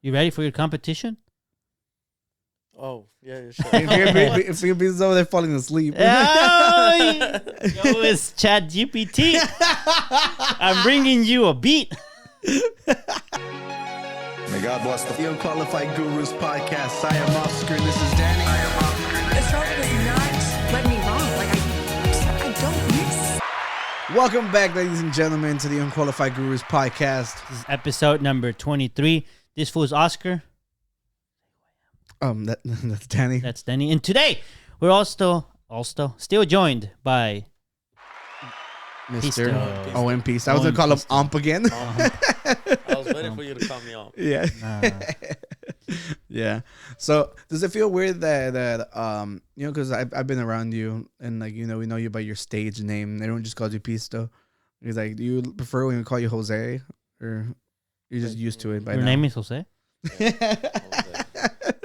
You ready for your competition? Oh, yeah, sure. If Pisto's over there falling asleep. Oh, yo, it's Chat GPT. I'm bringing you a beat. May God bless the Unqualified Gurus podcast. I am Oscar, and this is Danny. This song does not let me wrong. I don't miss. Welcome back, ladies and gentlemen, to the Unqualified Gurus podcast. This is episode number 23. This fool's Oscar. That's Danny. That's Danny. And today, we're also still joined by Mr. Pisto. OM Pisto. I was going to call him Ump again. I was waiting for you to call me off. Yeah. Yeah. So does it feel weird that because I've been around you and we know you by your stage name. Everyone just calls you Pisto. He's like, do you prefer when we call you Jose, or you're just used to it by Your now? name is Jose?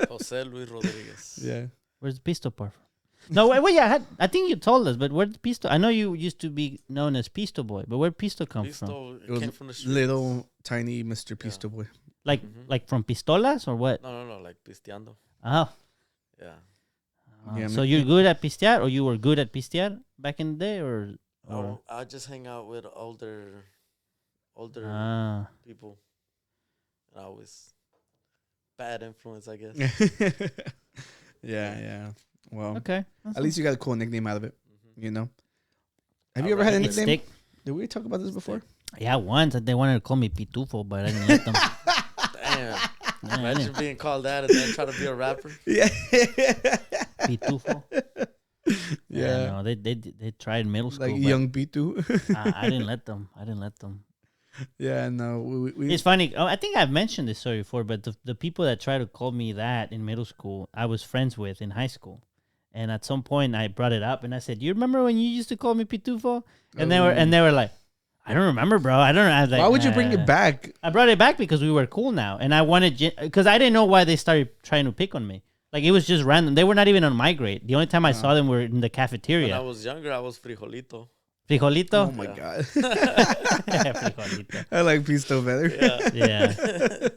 Jose Luis Rodriguez. Yeah. Where's the Pisto part from? No, wait, yeah, I think you told us, but where's Pisto? I know you used to be known as Pisto Boy, but where'd Pisto come from? Pisto came from the streets. Little tiny Mr. Pisto boy. Like from Pistolas or what? No, like pisteando. Oh. Yeah. Yeah, So you're good at pistear, or you were good at pistear back in the day, or? Oh, I just hang out with older people. I was bad influence, I guess. Yeah. Well, Okay. at least you got a cool nickname out of it. Mm-hmm. Have you ever had a It's nickname? Stick. Did we talk about this before? Yeah, once they wanted to call me Pitufo, but I didn't let them. Damn. Yeah, Imagine being called that and then try to be a rapper. Yeah. Pitufo. Yeah. No, they tried in middle school. Like but young Pitu. I didn't let them. Yeah, no. We It's funny. I think I've mentioned this story before, but the people that tried to call me that in middle school, I was friends with in high school. And at some point, I brought it up and I said, "You remember when you used to call me Pitufo?" And they were like, "I don't remember, bro. I don't know." I was like, why would you bring it back? I brought it back because we were cool now, and I wanted because I didn't know why they started trying to pick on me. Like, it was just random. They were not even on my grade. The only time I saw them were in the When cafeteria. I was younger, I was frijolito. Frijolito. Oh my god. Frijolito. I like Pisto better. Yeah. Yeah.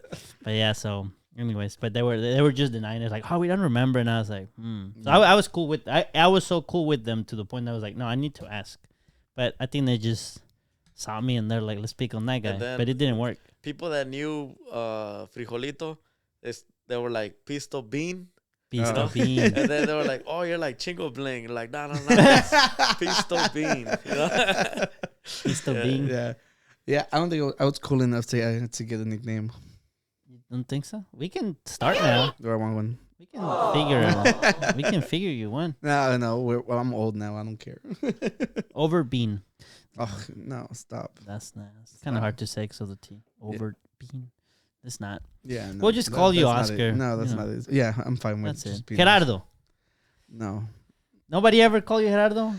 But yeah, so anyways, but they were just denying it. Like, oh, we don't remember. And I was like, So I was cool with I was so cool with them to the point that I was like, no, I need to ask. But I think they just saw me and they're like, let's pick on that guy. But it didn't work. People that knew frijolito, they were like Pisto Bean. Pisto Bean. And then they were like, "Oh, you're like Chingo Bling." You're like, no, it's Pisto Bean. You know? Pisto Bean. Yeah. I don't think I was cool enough to get a nickname. You don't think so? We can start now. Do I want one? We can we can figure you one. No. Well, I'm old now. I don't care. Over Bean. Oh no! Stop. That's not. It's kind of hard to say because of the T. Over Bean. It's not. Yeah. No, We'll just call you that's not Oscar. it. No, that's You not it. Yeah, I'm fine with That's just it. being Gerardo. No. Nobody ever call you Gerardo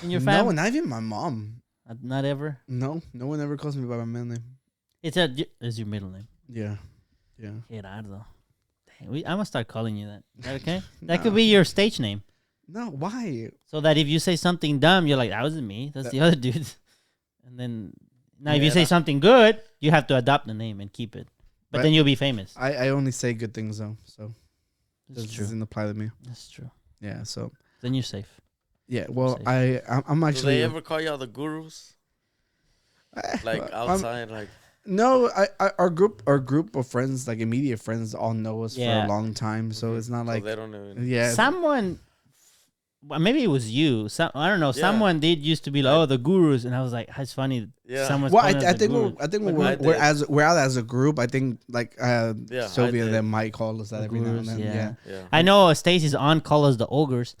in your No, family? not even my mom. Not ever. No one ever calls me by my middle name. It's your middle name. Yeah. Gerardo. Dang, I'm gonna start calling you that. Is that okay? That could be your stage name. No, why? So that if you say something dumb, you're like, that wasn't me. That's the other dude. And then now if you say something good, you have to adopt the name and keep it. But then you'll be famous. I only say good things though, so That's this true. doesn't apply to me. That's true. Yeah, so Then you're safe. yeah. Well, Safe. I'm Do actually. they ever call y'all the gurus? Like outside, like No, our group of friends, like immediate friends, all know us for a long time, so it's not so like they don't even. yeah. Someone, well, maybe it was you. I don't know. Yeah. Someone did used to be like, "Oh, the gurus," and I was like, "It's funny." Yeah. Someone's Well, calling us I the think gurus. we're out as a group. I think like Sylvia I and did. them might call us that The every now and gurus, then. Yeah. I know Stacy's aunt called us the ogres,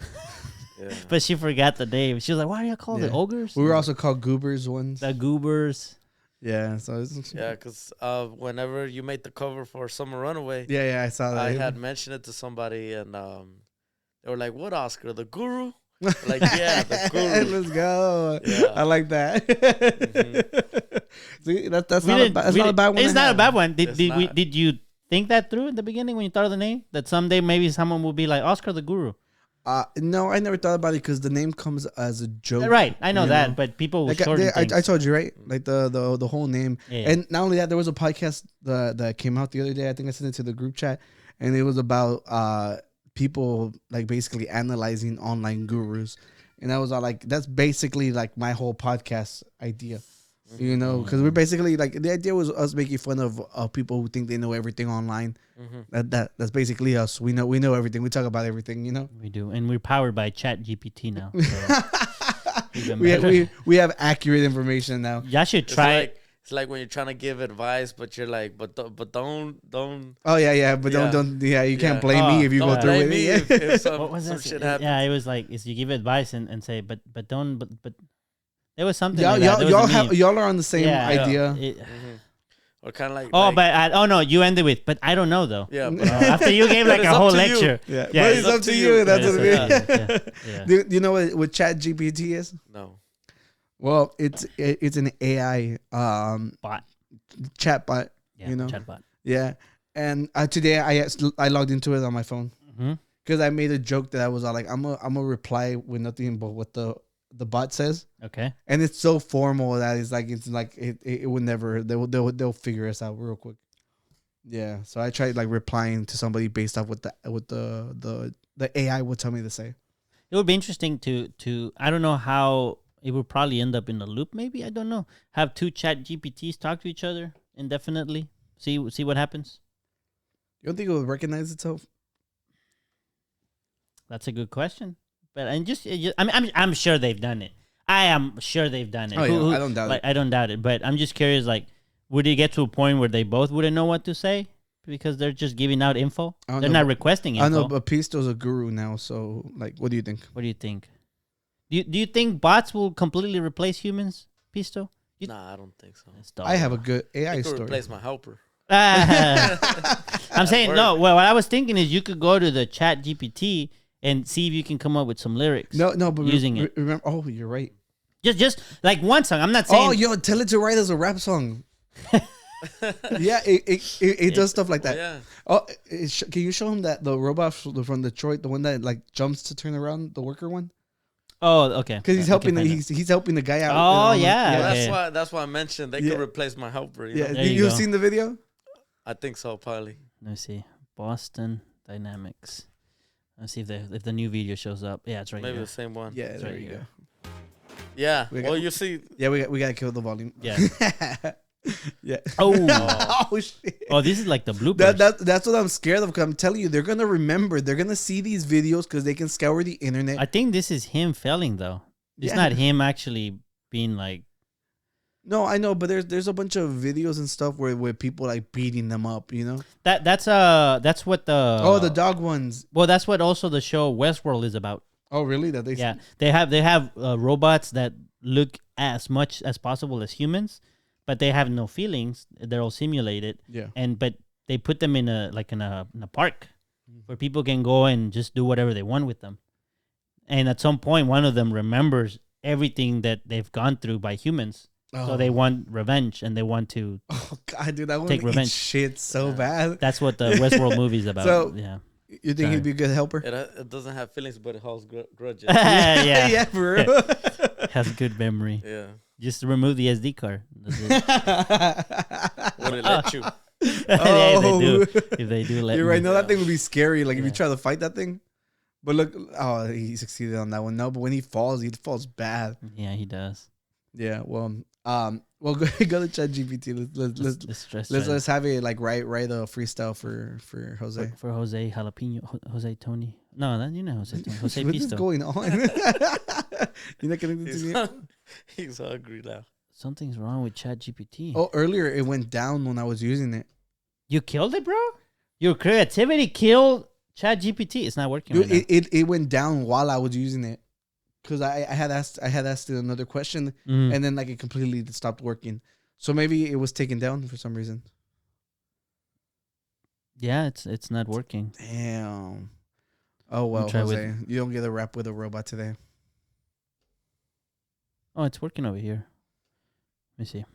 Yeah. but she forgot the name. She was like, "Why do you call the Yeah. ogres?" We were also called goobers once. the goobers. Yeah, so it's, Yeah, because whenever you made the cover for Summer Runaway, yeah, I saw that. I had mentioned it to somebody, and they were like, "What, Oscar? The guru?" Like, yeah, the guru. Let's go. Yeah. I like that. See, that's We not didn't- that's we not a didn't- bad one. It's to not a have. bad one. It's not. Did you think that through in the beginning when you thought of the name? That someday maybe someone will be like Oscar the Guru. No, I never thought about it because the name comes as a joke. Right, I know you that, but people will Like, shorten things. I told you, right? Like the whole name. Yeah. And not only that, there was a podcast that came out the other day. I think I sent it to the group chat, and it was about people like basically analyzing online gurus, and I was all like, that's basically like my whole podcast idea. You know, because we're basically like the idea was us making fun of people who think they know everything online. That's basically us. We know everything. We talk about everything. You know, We do, and we're powered by Chat GPT now. So even better. we have accurate information now. Y'all should try it. It's like when you're trying to give advice, but you're like, but don't. Oh yeah, but Yeah. don't you can't Yeah. blame me if you go Don't through blame it. me Yeah. if What was some that? shit happens. Yeah, it was like is you give advice and say, but don't, but there was something. Y'all, like that. There was a meme. y'all are on the same Yeah. idea. It- Or kind of like. oh, like, but oh no, you ended with, but I don't know though. yeah, but, After you gave like But a it's whole up to you. lecture. Yeah, Yeah, but it's up to you. That's Yeah, what it's it up is. to you. Yeah. Do you know what Chat GPT is? no. Well, it's an AI Bot. chat bot. Yeah, You know? chatbot. Yeah, and today I logged into it on my phone Mm-hmm. because I made a joke that I was all like, I'm a reply with nothing but what the bot says, Okay. and it's so formal that it's like it would never they'll figure us out real quick. Yeah, so I tried like replying to somebody based off what the AI would tell me to say. It would be interesting to I don't know how it would probably end up in a loop. Maybe I don't know. Have two Chat GPTs talk to each other indefinitely. See what happens. You don't think it would recognize itself? That's a good question. But I'm sure they've done it. I am sure they've done it. Oh, yeah, I don't doubt it. I don't doubt it. But I'm just curious. Like, would it get to a point where they both wouldn't know what to say because they're just giving out info? I don't They're know, not but- requesting I info. know, but Pisto's a guru now. So like, what do you think? What do you think? Do you think bots will completely replace humans, Pisto? Nah, I don't think so. It's dog. I have a good AI I could story. replace my helper. I'm saying Word. no. Well, what I was thinking is you could go to the Chat GPT and see if you can come up with some lyrics. No, but using it. Remember? Oh, you're right. Just like one song. I'm not saying. Oh, yo, tell it to write as a rap song. Yeah, it does stuff like that. Yeah. Oh, can you show him that the robot from Detroit, the one that like jumps to turn around, the worker one? Oh, okay. Because he's I helping can find he's helping the guy out. Oh, yeah. Well, Okay. that's why I mentioned they Yeah. could replace my helper. You Yeah, know? There you you've go. seen the video? I think so, probably. Let me see. Boston Dynamics. Let's see if the new video shows up. Yeah, it's right Maybe here. the same one. Yeah, It's there right you here. go. Yeah. We Well, got- you see, Yeah, we gotta kill the volume. Yeah. Yeah. Oh. Oh shit. Oh, this is like the bloopers. That's what I'm scared of. Cause I'm telling you, they're gonna remember. They're gonna see these videos because they can scour the internet. I think this is him failing though. It's Yeah. not him actually being like. No, I know, but there's a bunch of videos and stuff where people like beating them up. You know? That's what the The dog ones. well, that's what also the show Westworld is about. Oh, really? That they Yeah, they have robots that look as much as possible as humans, but they have no feelings. They're all simulated, Yeah. but they put them in a park where people can go and just do whatever they want with them. And at some point, one of them remembers everything that they've gone through by humans. So they want revenge and they want to. Oh God, dude, that would Take eat revenge. shit so bad. That's what the Westworld movie is about. So- Yeah. You think he'd be a good helper? it doesn't have feelings, but it holds grudges. yeah. Yeah, for real. Has good memory. Yeah. Just remove the SD card. That's it. Would it let you? Yeah, if they do let You're me. right. No, that thing would be scary. Like if Yeah. you try to fight that thing. But look, he succeeded on that one. No, but when he falls bad. Yeah, he does. Yeah. Well, go to ChatGPT. Let's have it like write a freestyle for Jose. For Jose Jalapeno, Jose Tony. No, you know Jose Tony. Jose What is Pisto. going on? You're not connected to me. He's hungry now. Something's wrong with ChatGPT. Oh, earlier it went down when I was using it. You killed it, bro? Your creativity killed ChatGPT. It's not working Dude, right now. it went down while I was using it. Because I had asked it another question and then like it completely stopped working. So maybe it was taken down for some reason. Yeah, it's not working. Damn. Oh well, try Jose, you don't get a rap with a robot today. Oh, it's working over here. Let me see.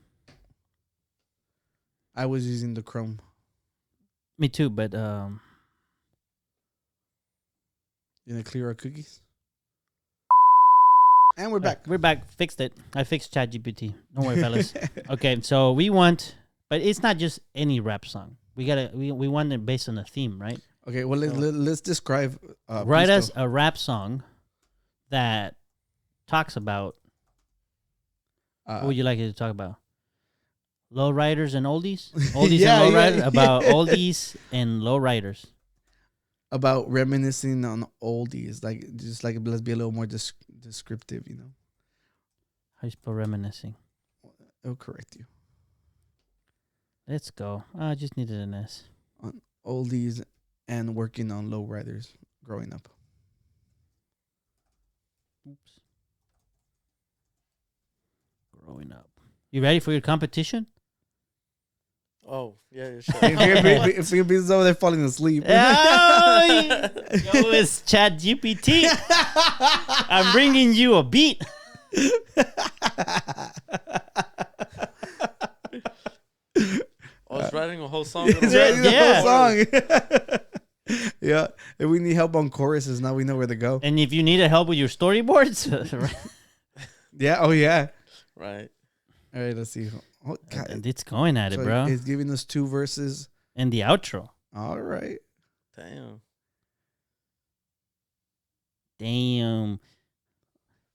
I was using the Chrome. Me too, but Yeah, You gonna clear our cookies? And we're back. We're back. Fixed it. I fixed Chat GPT. Don't worry, fellas. Okay, so we want, but it's not just any rap song. We want it based on a theme, right? Okay, well let's describe. Write Pisto. us a rap song that talks about. What would you like it to talk about? Lowriders and oldies? Oldies Yeah, and yeah, lowriders? About oldies and lowriders. About reminiscing on oldies, like just like let's be a little more descriptive, you know. How you spell reminiscing? It'll correct you. Let's go. I just needed an S. On oldies and working on lowriders growing up. Oops. Growing up. You ready for your competition? Oh, yeah, sure. If you're over there falling asleep. Oh, yo, it's Chat GPT. I'm bringing you a beat. I was writing a whole song. with He's a writing the Yeah. whole song. Yeah. If we need help on choruses, now we know where to go. And if you need help with your storyboards, Yeah. Oh, yeah. Right. All right. Let's see. Oh, God. it's going at it, So bro. It's giving us 2 verses. And the outro. All right. Damn. Damn.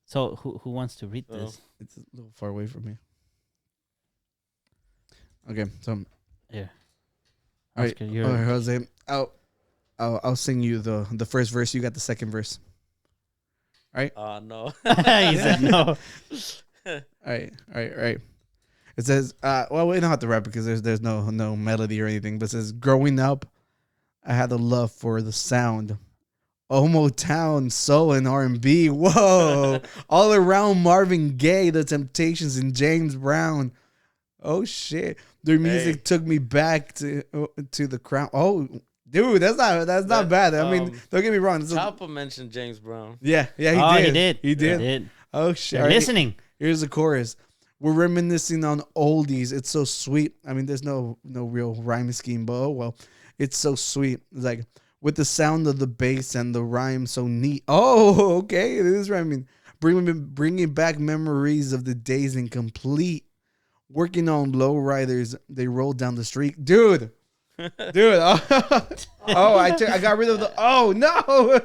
So who wants to read this? It's a little far away from me. Okay. So, Here. all right. Oscar, All you're- right, Jose. I'll sing you the first verse. You got the second verse. No. he said no. All right. It says, well, we don't have to rap because there's no melody or anything, but it says, growing up, I had a love for the sound. Motown, soul, and R&B. Whoa. All around Marvin Gaye, The Temptations, and James Brown. Oh, shit. Their music took me back to the crown. Oh, dude, that's not bad. I mean, don't get me wrong. Chopper mentioned James Brown. Yeah, He did. He did. Oh, shit. They're All right. listening. Here's the chorus. We're reminiscing on oldies. It's so sweet. I mean, there's no real rhyme scheme, but oh well. It's so sweet. It's like with the sound of the bass and the rhyme so neat. Oh, okay. It is rhyming. Bringing back memories of the days incomplete. Working on lowriders. They rolled down the street. Dude. Oh, I got rid of the. Oh, no.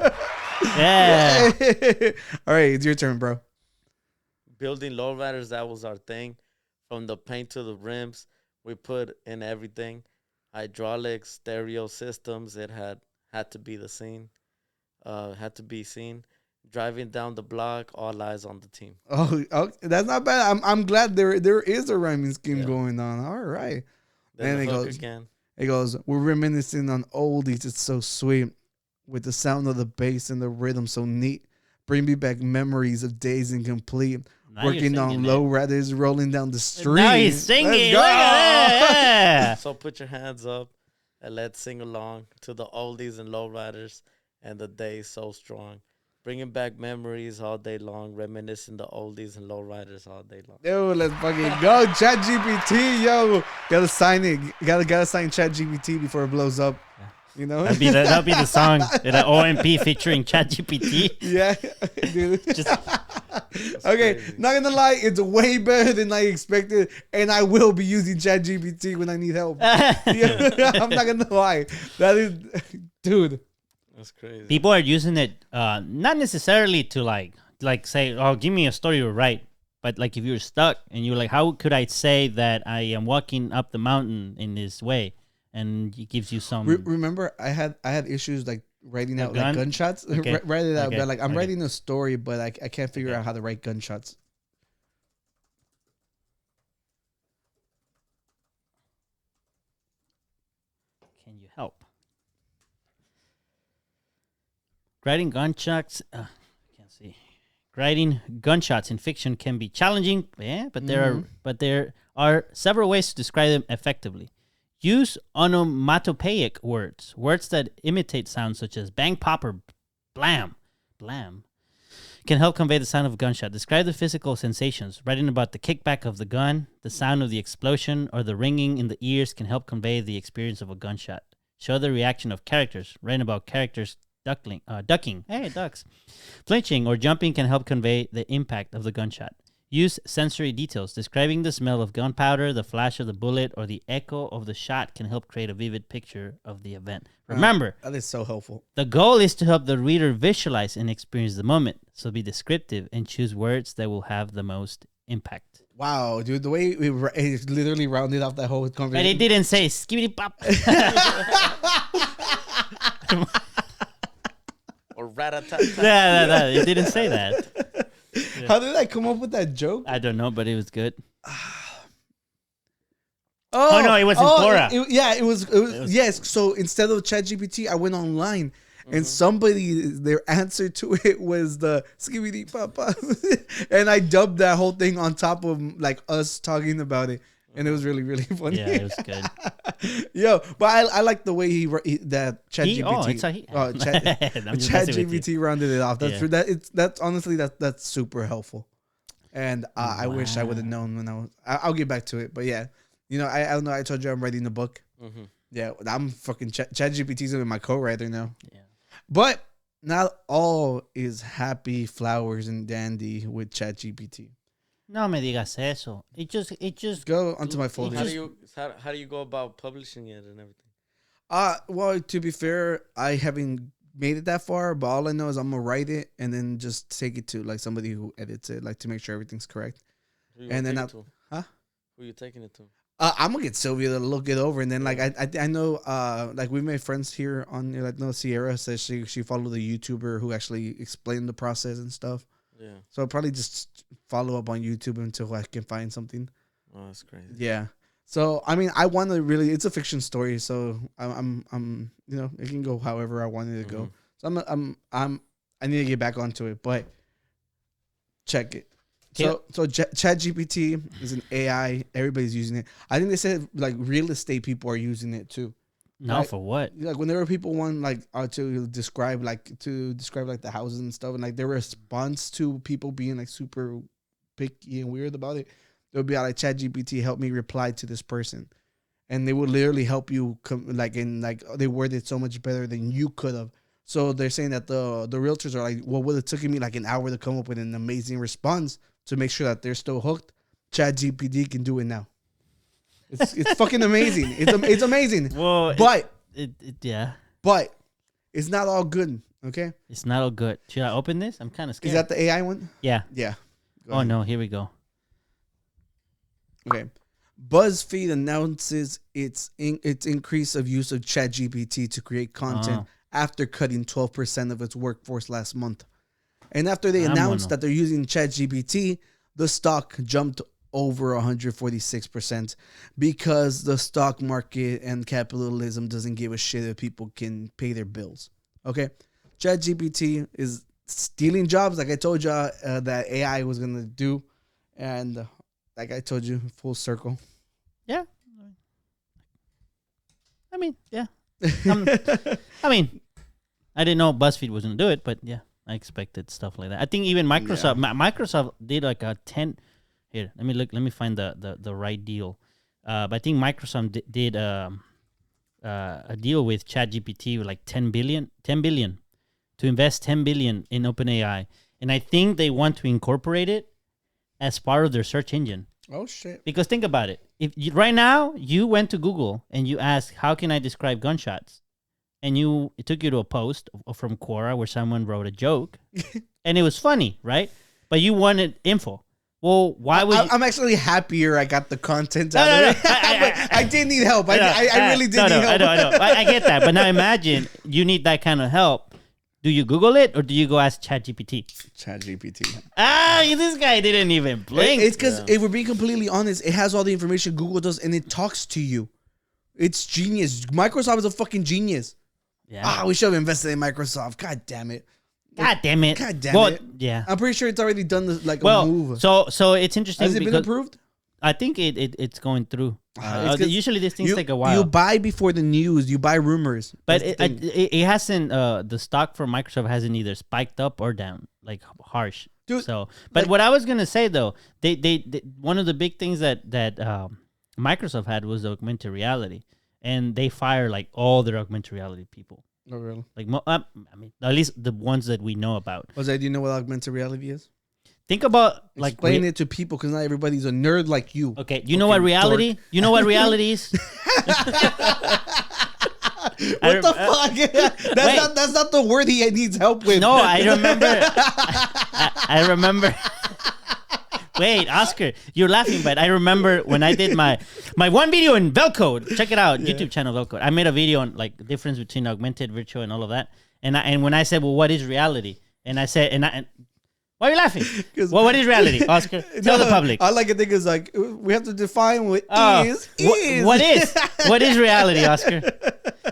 Yeah. All right. It's your turn, bro. Building lowriders, that was our thing. From the paint to the rims, we put in everything. Hydraulics, stereo systems, it had to be the scene. Had to be seen. Driving down the block, all eyes on the team. Oh, that's not bad. I'm glad there is a rhyming scheme going on. All right. Then And the it hook goes, again. It goes, we're reminiscing on oldies. It's so sweet. With the sound of the bass and the rhythm so neat. Bring me back memories of days incomplete. Now you're Working on singing it. lowriders rolling down the street. Now he's singing. Let's Look go. at that. So put your hands up and let's sing along to the oldies and lowriders and the day so strong. Bringing back memories all day long, reminiscing the oldies and lowriders all day long. Yo, let's fucking go. Chat GPT, yo. Gotta sign it. Gotta sign Chat GPT before it blows up. You know? That'll be the song. The OMP featuring ChatGPT. Yeah. Dude. Just Okay, crazy. not gonna lie, it's way better than I expected, and I will be using ChatGPT when I need help. Yeah, I'm not gonna lie. That is, dude. That's crazy. people are using it not necessarily to like say, oh, give me a story to write, but like if you're stuck and you're like, how could I say that I am walking up the mountain in this way, and it gives you some. Remember, I had issues like writing out like gunshots. Okay. Write it out, Okay. but like I'm Okay. writing a story, but I can't figure out how to write gunshots. Can you help? Writing gunshots. Can't see. Writing gunshots in fiction can be challenging. Yeah, but there are several ways to describe them effectively. Use onomatopoeic words that imitate sounds such as bang, pop, or blam. Can help convey the sound of a gunshot. Describe the physical sensations. Writing about the kickback of the gun, the sound of the explosion, or the ringing in the ears can help convey the experience of a gunshot. Show the reaction of characters. Writing about characters ducking. Hey, ducks. Flinching or jumping can help convey the impact of the gunshot. Use sensory details. Describing the smell of gunpowder, the flash of the bullet, or the echo of the shot can help create a vivid picture of the event. Remember, That is so helpful. the goal is to help the reader visualize and experience the moment. So be descriptive and choose words that will have the most impact. Wow, dude, the way it literally rounded off that whole conversation. But it didn't say skibidi pop. Or rat-a-tat-tat. Yeah, it didn't say that. How did I come up with that joke? I don't know, but it was good. Oh no, it was in Quora. It was. Yes. So instead of ChatGPT, I went online and their answer to it was the skibidi papa, and I dubbed that whole thing on top of like us talking about it, and it was really really funny. Yeah, it was good. Yo, but I like the way that ChatGPT. I'm just messing with you. ChatGPT rounded it off. Yeah. That's honestly that's super helpful, and I wish I would have known when I was. I'll get back to it, but yeah, I don't know. I told you I'm writing the book. Mm-hmm. Yeah, I'm fucking ChatGPT's my co-writer now. Yeah. But not all is happy flowers and dandy with ChatGPT. No me digas eso. It just Go onto my folder. How do you go about publishing it and everything? Well, to be fair, I haven't made it that far, but all I know is I'm gonna write it and then just take it to like somebody who edits it, like to make sure everything's correct. And then Who are you taking it to? I'm gonna get Sylvia to look it over, and then like I know like we made friends here on Sierra says she followed the YouTuber who actually explained the process and stuff. Yeah. So I'll probably just follow up on YouTube until I can find something. Oh, that's crazy. Yeah. So I mean, I want to really. It's a fiction story, so I'm it can go however I wanted to go. So I need to get back onto it, but check it. So ChatGPT is an AI. Everybody's using it. I think they said like real estate people are using it too. no Right? for what? Like whenever people want like to describe the houses and stuff, and like their response to people being like super picky and weird about it, they'll be like, ChatGPT, help me reply to this person, and they will literally help you they word it so much better than you could have. So they're saying that the realtors are like, well, would it took me like an hour to come up with an amazing response to make sure that they're still hooked? ChatGPT can do it now. It's fucking amazing. It's amazing. Well, but yeah, but it's not all good. Okay, it's not all good. Should I open this? I'm kind of scared. is that the AI one? Yeah. Yeah. Go Oh ahead. no, here we go. Okay. BuzzFeed announces its increase of use of ChatGPT to create content after cutting 12% of its workforce last month. And after they announced that they're using ChatGPT, the stock jumped over 146% because the stock market and capitalism doesn't give a shit if people can pay their bills. Okay? ChatGPT is stealing jobs like I told you that AI was going to do. And like I told you, full circle. Yeah. I mean, yeah. I mean, I didn't know BuzzFeed was going to do it, but yeah, I expected stuff like that. I think even Microsoft, Microsoft did like a 10. Here, let me find the right deal. But I think Microsoft did a deal with ChatGPT with like 10 billion to invest 10 billion in OpenAI, and I think they want to incorporate it as part of their search engine. Oh shit! Because think about it. If you, right now you went to Google and you asked, "How can I describe gunshots?" and it took you to a post from Quora where someone wrote a joke, and it was funny, right? But you wanted info. Well, why would I'm actually happier I got the content out of it. I did need help. I really did need help. I know. I get that. But now imagine you need that kind of help. Do you Google it or do you go ask ChatGPT? ChatGPT. This guy didn't even blink. It's because if we're being completely honest, it has all the information Google does and it talks to you. It's genius. Microsoft is a fucking genius. Yeah. We should have invested in Microsoft. God damn it. God damn it. Yeah. I'm pretty sure it's already done a move. So it's interesting. Has it been approved? I think it's going through. Usually these things take a while. You buy before the news. You buy rumors. But it hasn't. The stock for Microsoft hasn't either spiked up or down, like harsh. Dude, so, but what I was gonna say though, they one of the big things that Microsoft had was augmented reality, and they fire like all their augmented reality people. Oh, really? Like, I mean, at least the ones that we know about. Jose, do you know what augmented reality is? Think about like Explain it to people because not everybody's a nerd like you. Okay, you know what reality? dork. You know what reality is? What the fuck? That's not the word he needs help with. No, I remember. I remember. Wait, Oscar, you're laughing, but I remember when I did my one video in Velcode. Check it out, YouTube channel Velcode. I made a video on like the difference between augmented, virtual, and all of that. And when I said, well, what is reality? And I said, why are you laughing? Well, what is reality, Oscar? Tell the public. I like to think it's like we have to define what is. What is? What is reality, Oscar?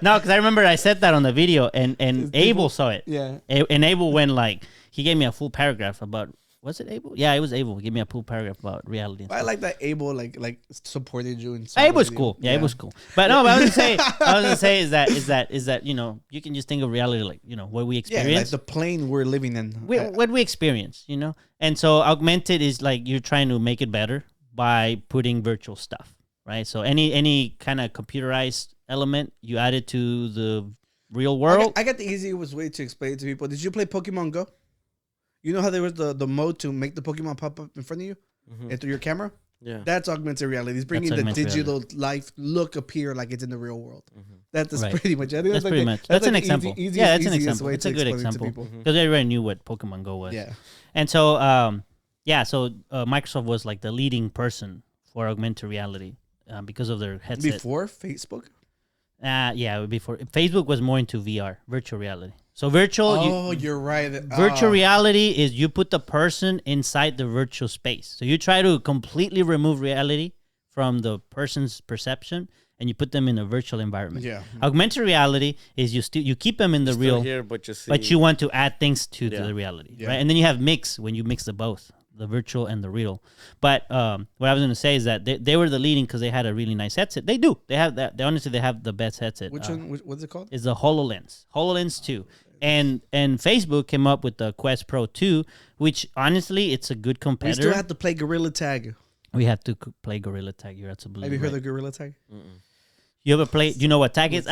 No, because I remember I said that on the video, and Abel saw it. Yeah. And Abel went like, he gave me a full paragraph about, was it Abel? Yeah, it was Abel. He gave me a full paragraph about reality. And I stuff. like that Abel like supported you in. Abel's cool. Yeah, Abel's cool. But no, but I was gonna say is that you know, you can just think of reality like, you know, what we experience. Yeah, like the plane we're living in. What we experience, you know. And so augmented is like you're trying to make it better by putting virtual stuff, right? So any kind of computerized element, you add it to the real world. I got the easiest way to explain it to people. Did you play Pokemon Go? You know how there was the mode to make the Pokemon pop up in front of you and through your camera? Yeah. That's augmented reality. It's bringing the digital life look appear like it's in the real world. That's Right. pretty much. I think That's like pretty much. That's an example. Yeah, that's an example. It's a good example because everybody knew what Pokemon Go was. Yeah. And so, so Microsoft was like the leading person for augmented reality because of their headset. Before Facebook? Before Facebook was more into VR, virtual reality. So virtual. Oh, you're right. Virtual reality is you put the person inside the virtual space. So you try to completely remove reality from the person's perception, and you put them in a virtual environment. Yeah. Augmented reality is you keep them in the real, here, but but you want to add things to the reality, right? And then you have when you mix the both, the virtual and the real. But what I was going to say is that they were the leading because they had a really nice headset. They do. They have that. Honestly, they have the best headset. Which one? What's it called? Is the HoloLens 2. And Facebook came up with the Quest Pro 2, which honestly, it's a good competitor. We still have to play Gorilla Tag. We have to play Gorilla Tag. You're absolutely Have you heard right. of Gorilla Tag? You ever play? Do you know what tag is?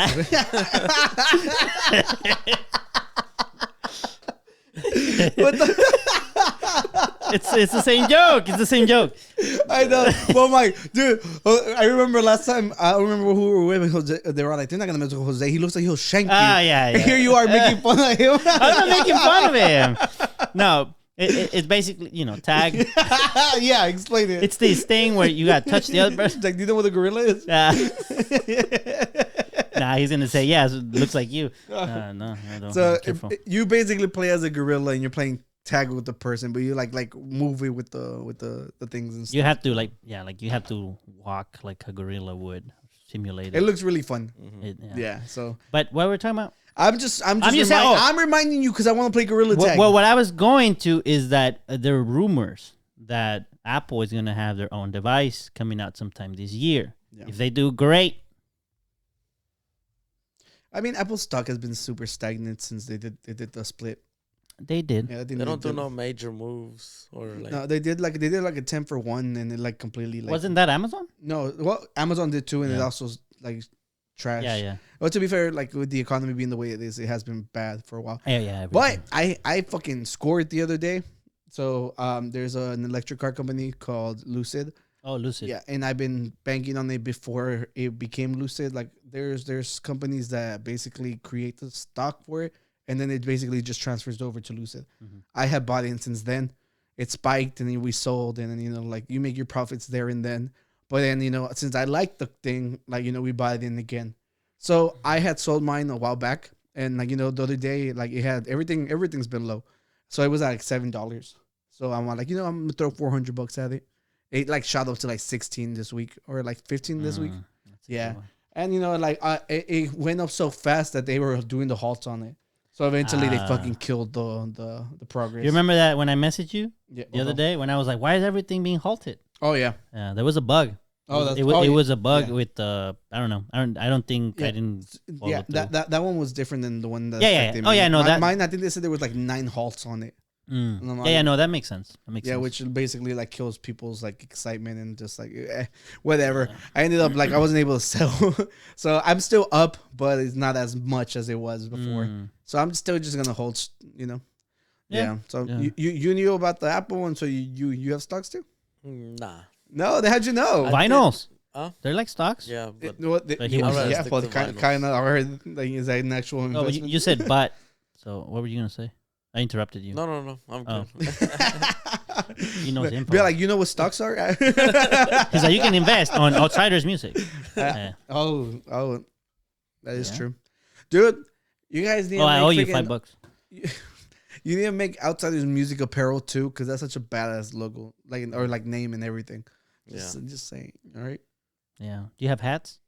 It's the same joke. It's the same joke. I know. Well, Mike, dude, I remember last time. I remember who we were with. Jose, they were like, they're not gonna mess with Jose. He looks like he'll shank you. Yeah. And here you are making fun of him. I'm not making fun of him. No, it's basically tag. Yeah, explain it. It's this thing where you got to touch the other person. Like, do you know what a gorilla is? Nah, he's gonna say yeah. It looks like you. No, I don't. So Careful. you basically play as a gorilla and you're playing tag with the person, but you like move it with the things and stuff. You have to you have to walk like a gorilla would, simulate it. It looks really fun. Yeah. So, But what we're talking about? I'm just saying, I'm reminding you because I want to play gorilla tag. Well, what I was going to is that there are rumors that Apple is gonna have their own device coming out sometime this year. Yeah. If they do, great. I mean, Apple's stock has been super stagnant since they did the split. They did. Yeah, they don't do no major moves or like. No, they did like a 10 for 1 and it like completely like. Wasn't that Amazon? No, well, Amazon did too, and it also like trash. Yeah. Well, to be fair, like with the economy being the way it is, it has been bad for a while. Yeah. But I fucking scored the other day. So there's an electric car company called Lucid. Oh, Lucid. Yeah, and I've been banking on it before it became Lucid. Like there's companies that basically create the stock for it, and then it basically just transfers over to Lucid. Mm-hmm. I have bought in since then. It spiked, and then we sold, and then like you make your profits there and then. But then since I like the thing, like we buy it in again. So I had sold mine a while back, and like the other day, like it had everything's been low, so it was at like $7. So I'm like I'm gonna throw $400 at it. It like shot up to like 16 this week or like 15 this week. Yeah. And it went up so fast that they were doing the halts on it. So eventually they fucking killed the progress. You remember that when I messaged you the other Uh-huh. day when I was like, why is everything being halted? Oh yeah. There was a bug. Oh, it was a bug with I don't know. I don't think I didn't follow through. that one was different than the one that No, mine I think they said there was like 9 halts on it. Yeah, no, that makes sense. That makes Yeah, sense. which basically like kills people's like excitement and just like whatever. I ended up like I wasn't able to sell, so I'm still up, but it's not as much as it was before. So I'm still just gonna hold, you know. Yeah. So you knew about the Apple one, so you have stocks too? Nah. No, how'd you know? Vinyls. Huh? They're like stocks. Yeah, but But he wants to yeah, stick well, to kind of. I heard like is that an actual Oh, investment? you said but. So what were you gonna say? I interrupted you. no. I'm good. He knows info. Be like, you know what stocks are? He's like, you can invest on Outsiders music. Yeah. Oh, that is true, dude. You guys need. Oh, to I make owe you freaking- $5. You need to make Outsiders music apparel too, because that's such a badass logo, like or like name and everything. Just saying. All right. Yeah. Do you have hats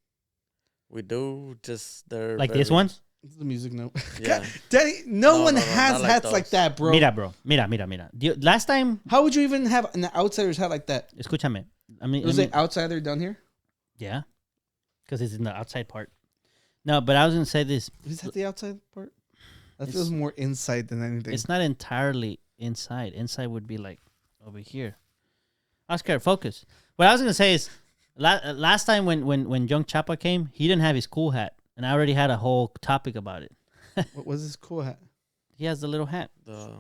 We do. Just they're like very, this ones? This is the music note. Yeah. Daddy, no one no, has not like hats like those. that, bro. Mira, bro. Mira. Last time, How would you even have an Outsiders hat like that? escúchame. I mean, Was it outsider down here? yeah, because it's in the outside part. No, but I was gonna say this. Is that the outside part? That It's- feels more inside than anything. It's not entirely inside. Inside would be like over here. Oscar, focus. What I was gonna say is, last time when Young Chapa came, he didn't have his cool hat, and I already had a whole topic about it. What was this cool hat? He has the little hat.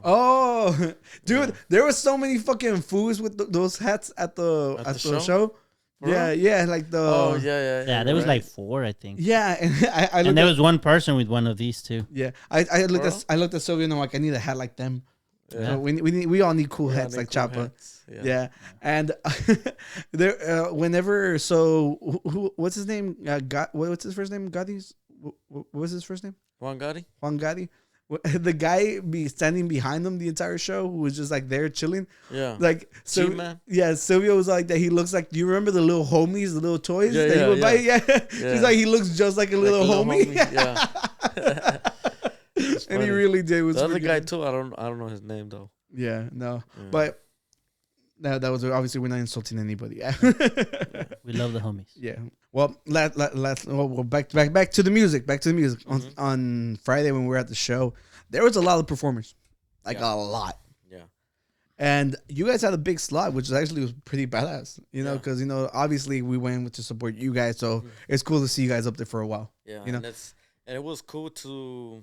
Oh, dude, there were so many fucking fools with those hats at the show. For Yeah, real? yeah, like the. Oh yeah. Yeah, there was right. like 4, I think. Yeah, and I looked And there at, was one person with one of these too. yeah, I looked Bro? at I looked at Sylvia and I'm like, I need a hat like them. Yeah. So we all need cool Yeah, hats they like cool Chapa. hats. Yeah. And there, whenever what's his name? What's his first name? Gotti's. What was his first name? Juan Gotti? Juan Gotti. The guy be standing behind him the entire show, who was just like there chilling. Yeah. Like so, G-Man? yeah. Silvio was like that. He looks like. Do you remember the little homies, the little toys Yeah, that he yeah, would buy? yeah. Yeah. Yeah. He's like he looks just like a Like little, a homie. Yeah. And he funny. really did. It was The other freaking- guy too. I don't know his name though. Yeah, no, Yeah. but that was obviously we're not insulting anybody. We love the homies. Yeah. Well, well, back to the music. Back to the music. On Friday when we were at the show, there was a lot of performers, like Yeah. a lot. Yeah. And you guys had a big slot, which actually was pretty badass. You know, Yeah. because obviously we went to support you guys, so it's cool to see you guys up there for a while. Yeah. You know? And it was cool to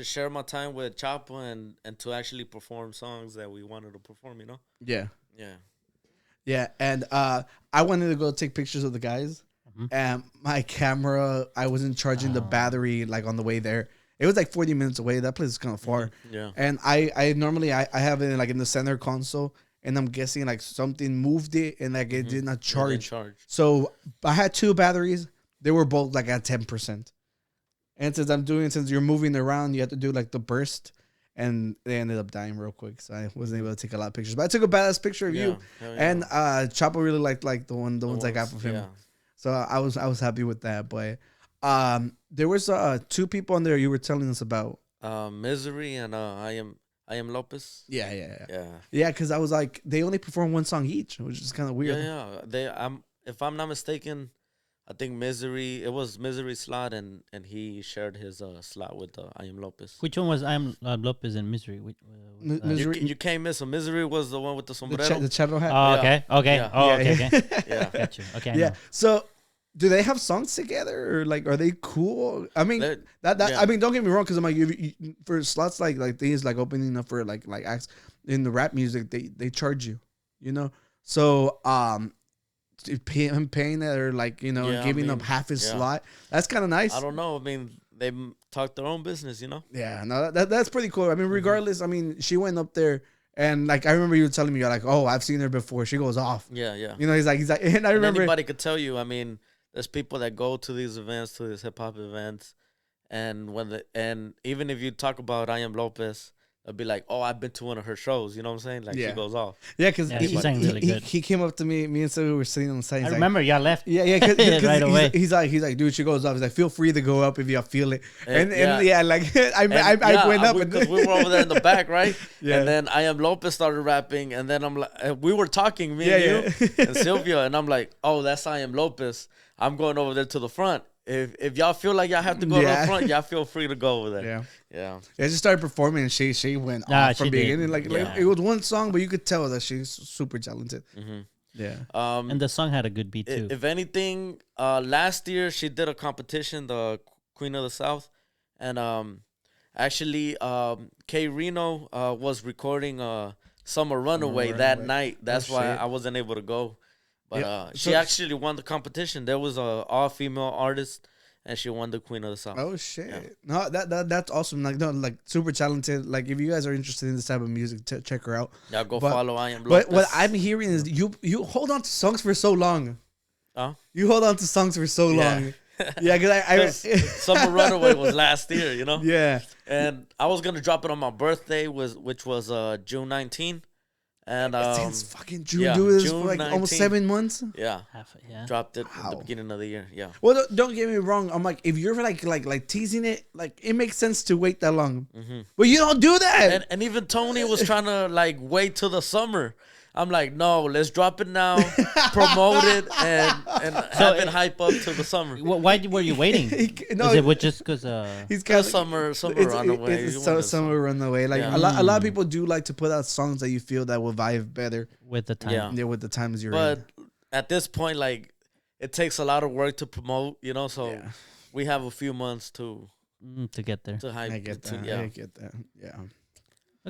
share my time with Chapa and to actually perform songs that we wanted to perform. You know. Yeah. Yeah. Yeah, and I wanted to go take pictures of the guys, and my camera, I wasn't charging the battery like on the way there. It was like 40 minutes away. That place is kind of far. Yeah. And I normally I have it like in the center console, and I'm guessing like something moved it and like it did not charge. So I had 2 batteries. They were both like at 10%. And since you're moving around, you have to do like the burst. And they ended up dying real quick, so I wasn't able to take a lot of pictures. But I took a badass picture of you, Hell yeah. and Chapo really liked like the ones I got from him. Yeah. So I was happy with that. But there was 2 people on there you were telling us about. Misery and I am Lopez. Yeah. Yeah. Because I was like, they only perform 1 song each, which is kind of weird. Yeah. If I'm not mistaken, I think Misery. It was Misery's slot, and he shared his slot with I am Lopez. Which one was I am Lopez and Misery? Misery. You can't miss him. Misery was the one with the sombrero. The Chato hat. Oh, Yeah. okay. Yeah. Oh, okay. Yeah. Okay. Yeah. Got you. Okay. I Yeah. know. So, do they have songs together, or like, are they cool? I mean, They're- that yeah. I mean, don't get me wrong, because I'm like, for slots like these, like opening up for like acts in the rap music, they charge you, you know. So, him paying that or like Yeah, giving I up mean, half his yeah. slot, that's kind of nice. I don't know. I mean, they talk their own business, you know. Yeah, no, that's pretty cool. I mean, regardless, I mean, she went up there. And like I remember you telling me, you're like, oh, I've seen her before. She goes off. Yeah, yeah. You know, he's like, and I And remember. anybody could tell you. I mean, there's people that go to these events, to these hip hop events, and and even if you talk about I am Lopez, they'll be like, oh, I've been to one of her shows. You know what I'm saying? Like Yeah. she goes off. Yeah, because Yeah, she sang really good. he came up to me and Sylvia were sitting on the side. I He's like, remember y'all left. yeah, cause Right away. He's like, dude, she goes up. He's like, feel free to go up if you feel it. And yeah. yeah, like I went up because we were over there in the back, right? Yeah. And then I am Lopez started rapping, and then I'm like, we were talking, me Yeah, and yeah. you and Sylvia, and I'm like, oh, that's I am Lopez. I'm going over there to the front. if y'all feel like y'all have to go Yeah. up front, y'all feel free to go over there. Yeah. Yeah. Yeah, she started performing and she went Nah, off from she did. beginning. Like Yeah. it was one song, but you could tell that she's super talented. Mm-hmm. Yeah. And the song had a good beat too. If anything, last year she did a competition, the Queen of the South, and actually K Reno was recording Summer Runaway that night. That's why shit. I wasn't able to go. But Yeah. she So- actually won the competition. There was a all female artist, and she won the Queen of the South. Oh shit! Yeah. No, that's awesome. Like no, like super talented. Like if you guys are interested in this type of music, check her out. Y'all go But- follow I Am But Lopez. what I'm hearing is you hold on to songs for so long. Huh? You hold on to songs for so Yeah. long. Yeah, because I 'Cause Summer Runaway was last year, you know? yeah. And I was gonna drop it on my birthday, which was June 19. And Since fucking June, yeah, do this June for like almost 19th. 7 months. yeah, Yeah. dropped it at the Wow. beginning of the year. Yeah. Well, don't get me wrong. I'm like, if you're like teasing it, like it makes sense to wait that long. But you don't do that. And even Tony was trying to like wait till the summer. I'm like, no, let's drop it now, promote it, and have it hype up till the summer. Why were you waiting? No, Is it just because? he's kind Cause summer It's runaway. It's You so, want the summer runaway. Like Yeah. a lot of people do like to put out songs that you feel that will vibe better. with the time. Yeah. Yeah, with the times you're But in. at this point, like, it takes a lot of work to promote, you know. So Yeah. we have a few months to To get there. hype. I get that. Yeah. I get that. Yeah.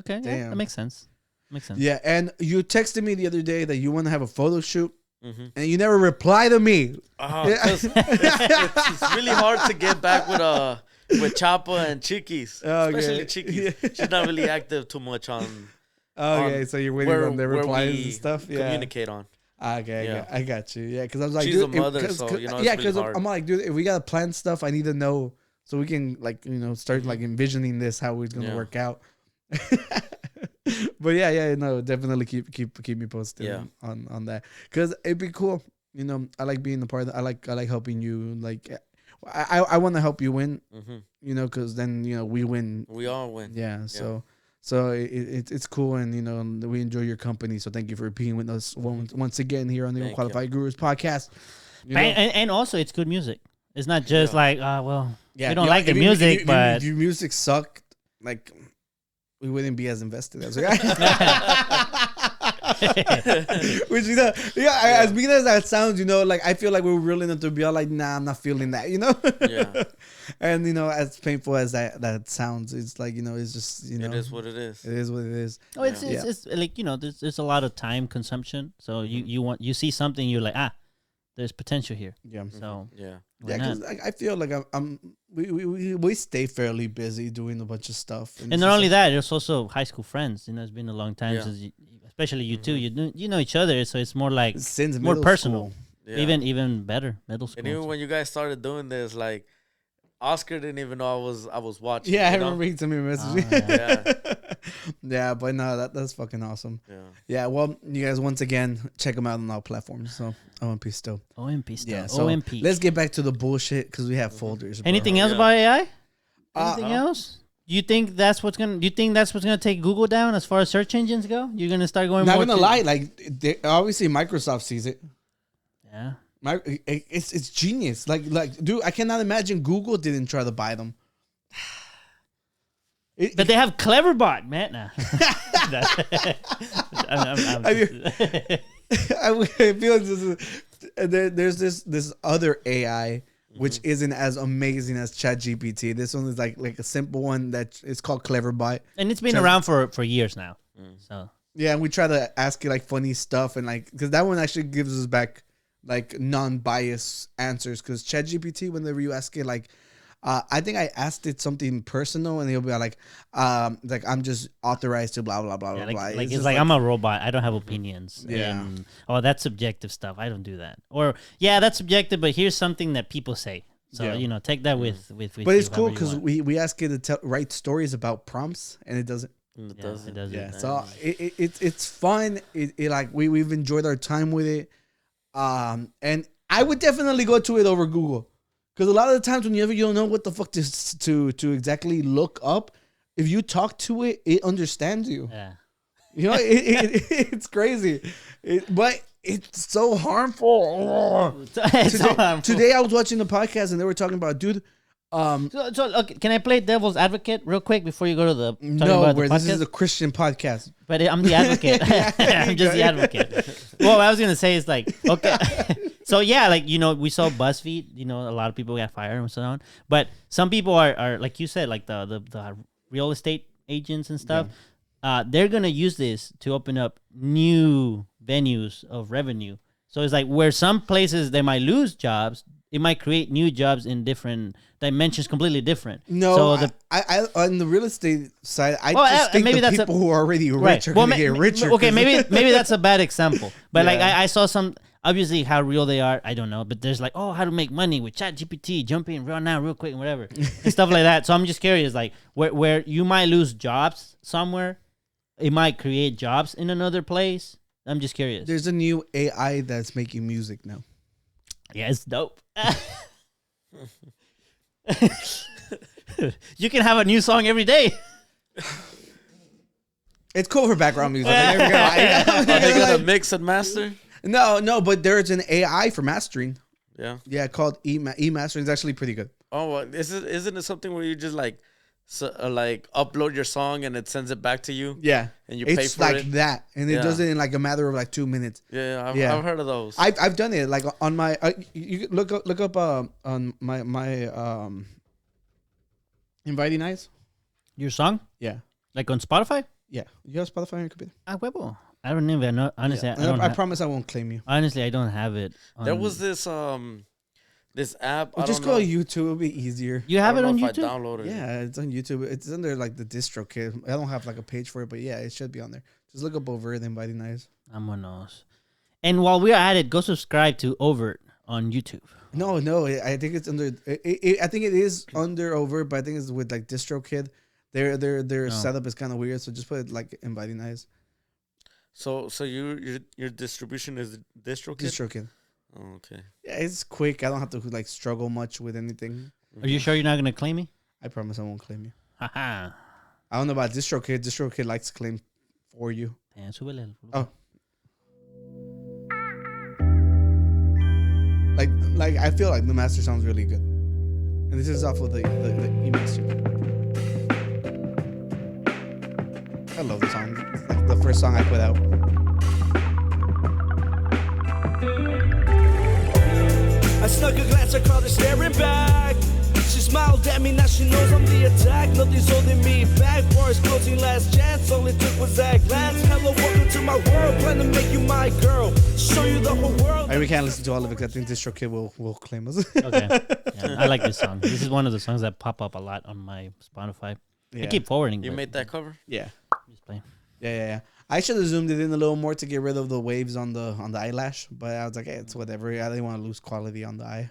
Okay, yeah, Damn. that makes sense. Makes sense. Yeah, and you texted me the other day that you want to have a photo shoot, Mm-hmm. and you never reply to me. It's really hard to get back with Chapa and Chiquis, Okay. especially Chiquis. She's not really active too much on Okay, so you're waiting on their where replies we and stuff. Yeah. communicate on. Okay, Yeah. I got you. Yeah, because I was like, She's dude, a mother, cause, so, you know, it's yeah, really because hard. I'm like, dude, if we gotta plan stuff, I need to know so we can like start like envisioning this how it's gonna Yeah. work out. But yeah, no, definitely keep me posted Yeah. on that because it'd be cool. You know, I like being a part of that. I like helping you. Like, I want to help you win. Mm-hmm. You know, because then we win. We all win. Yeah, so it's cool, and we enjoy your company. So thank you for being with us once again here on the Thank Unqualified Gurus podcast. You know? And also, it's good music. It's not just like, well, Yeah, we don't you know, like the if music, but if your music sucked, like we wouldn't be as invested as we are. Which as mean as that sounds, like I feel like we're real enough to be all like, nah, I'm not feeling that, Yeah. And as painful as that sounds, it's like it's just It is what it is. it is what it is. oh, it's Yeah. it's like there's a lot of time consumption. So you see something, you're like, there's potential here. Yeah. So Yeah. why Yeah, not? because I feel like we stay fairly busy doing a bunch of stuff, And not only that, there's also high school friends. It's been a long time Yeah. since, especially you two, you know each other, so it's more like since more middle personal. school. Yeah. Even better, middle school. And even when you guys started doing this, like Oscar didn't even know I was watching. Yeah, I you know? remember he sent me a message. Yeah. Yeah, but no, that's fucking awesome. Yeah. Yeah, well, you guys once again check them out on all platforms. So OMP still. OMP stuff. Yeah, so OMP. let's get back to the bullshit because we have folders. bro. Anything else Yeah. about AI? Uh, Anything else? Do you think that's what's gonna take Google down as far as search engines go? You're gonna start going. Not more gonna to- lie, like obviously Microsoft sees it. Yeah. It's genius. Like dude, I cannot imagine Google didn't try to buy them. But they have Cleverbot, man. Nah. I feel there's this other AI which isn't as amazing as Chat GPT. This one is like a simple one that it's called Cleverbot. And it's been around for years now. So Yeah, and we try to ask it like funny stuff and like because that one actually gives us back like non-biased answers. Because ChatGPT, whenever you ask it like, I think I asked it something personal and he'll be like I'm just authorized to blah blah blah yeah, blah blah. it's just like I'm a robot. I don't have opinions. Yeah. And, that's subjective stuff. I don't do that. Or that's subjective, but here's something that people say. So Yeah. take that with. But it's you cool however you because want. we ask it to write stories about prompts and it doesn't. And it Yeah, does it does. Yeah, it. so it's fun. It like we've enjoyed our time with it, and I would definitely go to it over Google, because a lot of the times whenever you don't know what the fuck to exactly look up, if you talk to it, it understands you. Yeah. You know, it's crazy. But it's so harmful. Today I was watching the podcast and they were talking about, dude. So okay, can I play devil's advocate real quick before you go to the this is a Christian podcast. But I'm the advocate. I'm just the advocate. Well, what I was gonna say is like, okay, so yeah, like we saw BuzzFeed. A lot of people got fired and so on. But some people are like you said, like the real estate agents and stuff. Yeah. They're gonna use this to open up new venues of revenue. So it's like where some places they might lose jobs, it might create new jobs in different dimensions, completely different. No, so I on the real estate side, I think maybe the people who are already rich are going to get richer. Okay, maybe that's a bad example. But like I saw some, obviously how real they are, I don't know. But there's like, how to make money with Chat GPT, jump in real quick and whatever, and stuff like that. So I'm just curious, like where you might lose jobs somewhere, it might create jobs in another place. I'm just curious. There's a new AI that's making music now. Yeah, it's dope. You can have a new song every day. It's cool for background music. Are they gonna mix and master? No, but there's an AI for mastering. Yeah, called e-mastering. It's actually pretty good. Oh, isn't it something where you just like upload your song and it sends it back to you? Yeah, and you pay for it. It's like that, and it does it in like a matter of like 2 minutes. Yeah, I've heard of those. I've done it like on my. You look up on my Inviting Eyes. Your song? Yeah, like on Spotify. Yeah, you have Spotify on your computer? Huevo. I don't even know. Honestly, I promise I won't claim you. Honestly, I don't have it. There was this app. Just go to YouTube. It'll be easier. You have it on YouTube? YouTube? I downloaded it. Yeah, it's on YouTube. It's under like the distro kit. I don't have like a page for it, but yeah, it should be on there. Just look up Overt Inviting Eyes. Vámonos. And while we're at it, go subscribe to Overt on YouTube. No, I think it's under. I think it is under Overt, but I think it's with like DistroKid. Their setup is kind of weird, so just put it like Inviting Eyes. So your distribution is DistroKid? DistroKid. Oh, okay. Yeah, it's quick. I don't have to like struggle much with anything. Are you sure you're not gonna claim me? I promise I won't claim you. Haha. I don't know about DistroKid. DistroKid likes to claim for you. Oh. Like I feel like the master sounds really good, and this is off of the e-master. I love the song. It's like the first song I put out. I snuck a glance, I caught her staring back. She smiled at me, now she knows I'm the attack. Nothing's holding me back. Bars closing, last chance. All it took was that glance. Hello, welcome to my world. Plan to make you my girl. Show you the whole world. We can't listen to all of it. I think DistroKid will claim us. Okay. Yeah, I like this song. This is one of the songs that pop up a lot on my Spotify. Yeah. I keep forwarding. You made that cover? Yeah. Just playing. Yeah. I should have zoomed it in a little more to get rid of the waves on the eyelash, but I was like, hey, it's whatever. I didn't want to lose quality on the eye.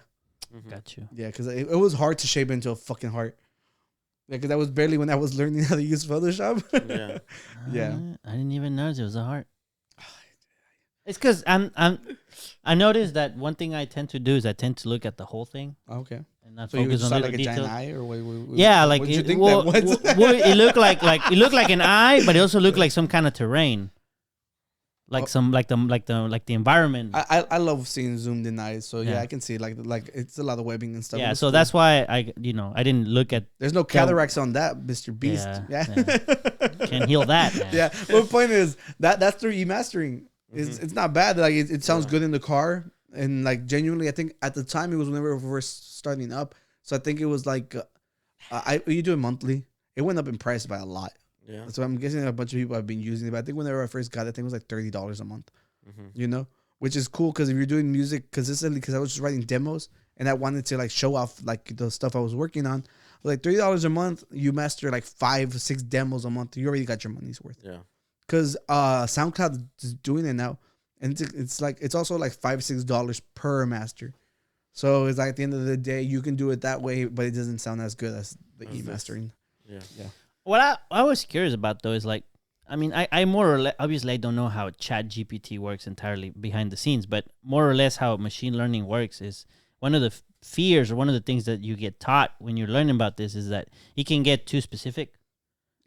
Mm-hmm. Got you. Yeah, because it was hard to shape into a fucking heart. Yeah, because that was barely when I was learning how to use Photoshop. Yeah. Yeah. I didn't even notice it was a heart. It's because I noticed that one thing I tend to do is I tend to look at the whole thing. Okay. And not So you focus just on saw little like a details. giant eye, or what? Yeah, like what did you it, think well, that was? it looked like an eye, but it also looked like some kind of terrain, like the environment. I love seeing zoomed in eyes, so yeah, Yeah. I can see like it's a lot of webbing and stuff. Yeah, It's so cool. that's why I didn't look at. There's no cataracts on that, Mr. Beast. Yeah. Can't heal that. Man. Yeah. But the point is that's through e-mastering. It's not bad. Like it sounds good in the car, and like genuinely, I think at the time it was whenever we were starting up. So I think it was like, you do it monthly. It went up in price by a lot. Yeah. So I'm guessing a bunch of people have been using it. But I think whenever I first got it, I think it was like $30 a month. You know, which is cool because if you're doing music consistently, because I was just writing demos and I wanted to like show off like the stuff I was working on. Like $30 a month, you master like 5-6 demos a month. You already got your money's worth. Yeah. Because SoundCloud is doing it now, and it's also like $5-6 per master. So it's like at the end of the day, you can do it that way, but it doesn't sound as good as the e-mastering. Yeah. What I was curious about though is like, I mean, I more or less, obviously I don't know how Chat GPT works entirely behind the scenes, but more or less how machine learning works is one of the fears or one of the things that you get taught when you're learning about this is that it can get too specific.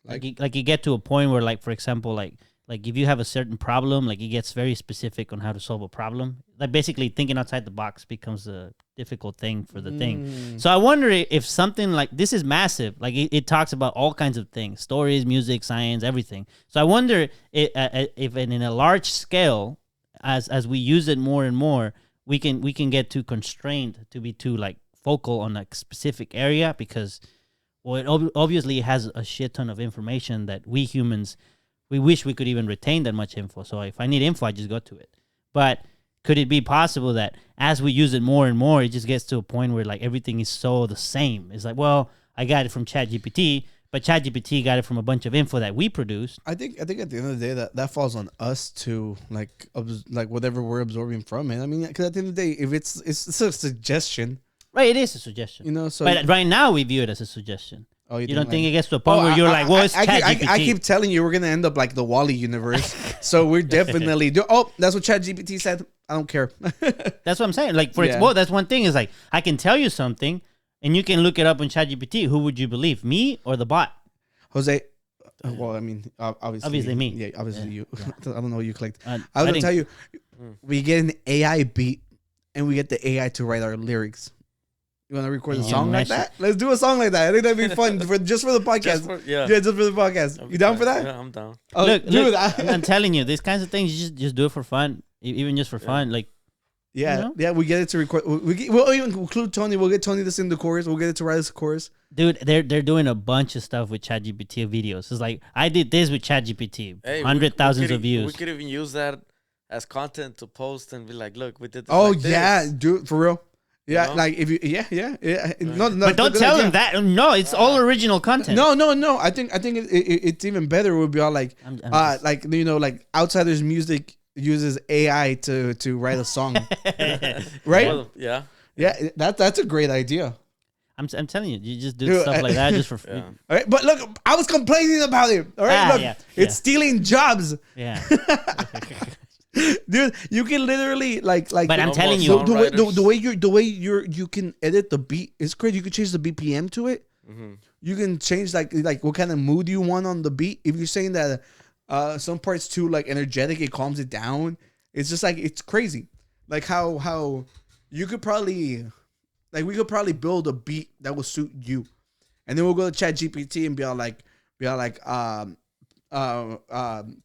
Like you get to a point where, like, for example, like Like if you have a certain problem, like it gets very specific on how to solve a problem. Like basically thinking outside the box becomes a difficult thing for the thing. So I wonder if something like this is massive. Like it talks about all kinds of things, stories, music, science, everything. So I wonder if in a large scale, as we use it more and more, we can get too constrained to be too like focal on a specific area, because it obviously has a shit ton of information that we humans, we wish we could even retain that much info. So if I need info, I just go to it. But could it be possible that as we use it more and more, it just gets to a point where like everything is so the same? It's like, well, I got it from Chat GPT, but Chat GPT got it from a bunch of info that we produced. I think at the end of the day that falls on us to like whatever we're absorbing from it. I mean, because at the end of the day, if it's a suggestion, right? It is a suggestion, you know. So, but right now we view it as a suggestion. Oh, you don't think it gets to a point where you're like, well, it's Chat GPT. I keep telling you we're gonna end up like the Wall-E universe. So we're definitely that's what Chat GPT said. I don't care. That's what I'm saying. Like well, that's one thing is like I can tell you something, and you can look it up on Chat GPT. Who would you believe, me or the bot? Jose. Well, I mean, obviously me. Yeah, obviously you. Yeah. I don't know what you clicked. I was I gonna tell you, we get an AI beat, and we get the AI to write our lyrics. You want to record a song like that? Let's do a song like that. I think that'd be fun just for the podcast. Just for the podcast. You down for that? Yeah, I'm down. Oh, look, dude, I'm telling you, these kinds of things, you just do it for fun, even just for fun. Like, yeah, you know? we get it to record. We'll even include Tony. We'll get Tony to sing the chorus. We'll get it to write the chorus. Dude, they're doing a bunch of stuff with ChatGPT videos. It's like I did this with ChatGPT, Hey, 100,000 of views. We could even use that as content to post and be like, look, we did this. Oh like yeah, this. dude, for real. Yeah, know? like if you, yeah. No, But don't tell them that. No, it's all original content. No. I think it's even better. We'll be all like, like you know, like Outsiders Music uses AI to write a song, right? Well, yeah. Yeah, that's a great idea. I'm telling you, you just do stuff like that just for free. Yeah. All right, but look, I was complaining about it. All right, look, it's stealing jobs. Yeah. Dude, you can literally like. But I'm telling you, the way you can edit the beat is crazy. You can change the BPM to it. Mm-hmm. You can change like what kind of mood you want on the beat. If you're saying that some parts too like energetic, it calms it down. It's just like it's crazy. Like how you could probably we could probably build a beat that will suit you, and then we'll go to Chat GPT and be all like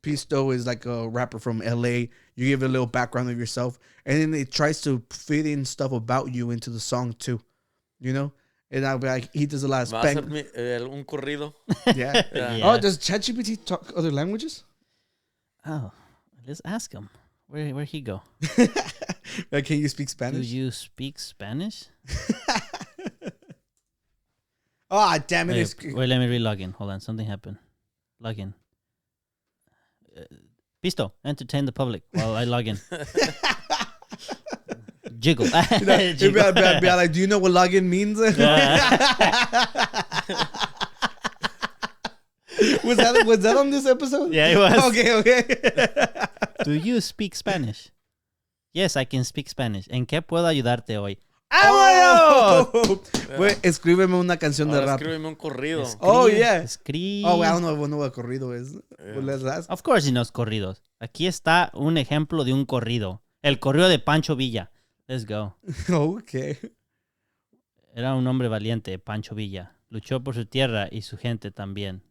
Pisto is like a rapper from LA. You give it a little background of yourself, and then it tries to fit in stuff about you into the song too, you know. And I'll be like, he does a lot of spank. Un corrido. Yeah. Yeah. Oh, does ChatGPT talk other languages? Oh, let's ask him. Where he go? Like, can you speak Spanish? Do you speak Spanish? Oh, damn it! Wait, let me re-log in. Hold on, something happened. Log in. Pisto, entertain the public while I log in. Jiggle. Be like, do you know what login means? Was that on this episode? Yeah, it was. Okay. Do you speak Spanish? Yes, I can speak Spanish. ¿En qué puedo ayudarte hoy? ¡Vámonos! Güey, escríbeme una canción de rap. Escríbeme un corrido. Oh, yeah. Oh, I don't know what corrido is. Yeah. Let's ask. Of course he knows corridos. Aquí está un ejemplo de un corrido. El corrido de Pancho Villa. Let's go. Okay. Era un hombre valiente, Pancho Villa. Luchó por su tierra y su gente también.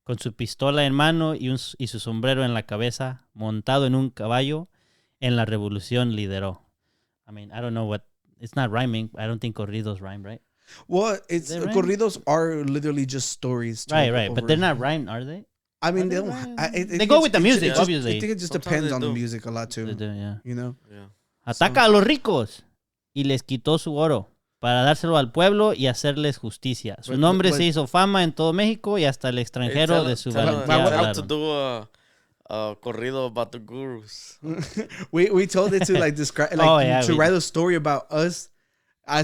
Con su pistola en mano y su sombrero en la cabeza, montado en un caballo, en la revolución lideró. I mean, I don't know what... It's not rhyming. I don't think corridos rhyme, right? Well, it's corridos are literally just stories. Right. But they're not rhymed, are they? I mean, they go with the music, obviously. I think it just Sometimes depends they on the do. music a lot too. They do, yeah. You know? Yeah. Ataca a los ricos y les quitó su oro para dárselo al pueblo y hacerles justicia. Su nombre se hizo fama en todo México y hasta el extranjero de su valentía How to hablaron. do a corrido about the gurus. we told it to like describe to write a story about us.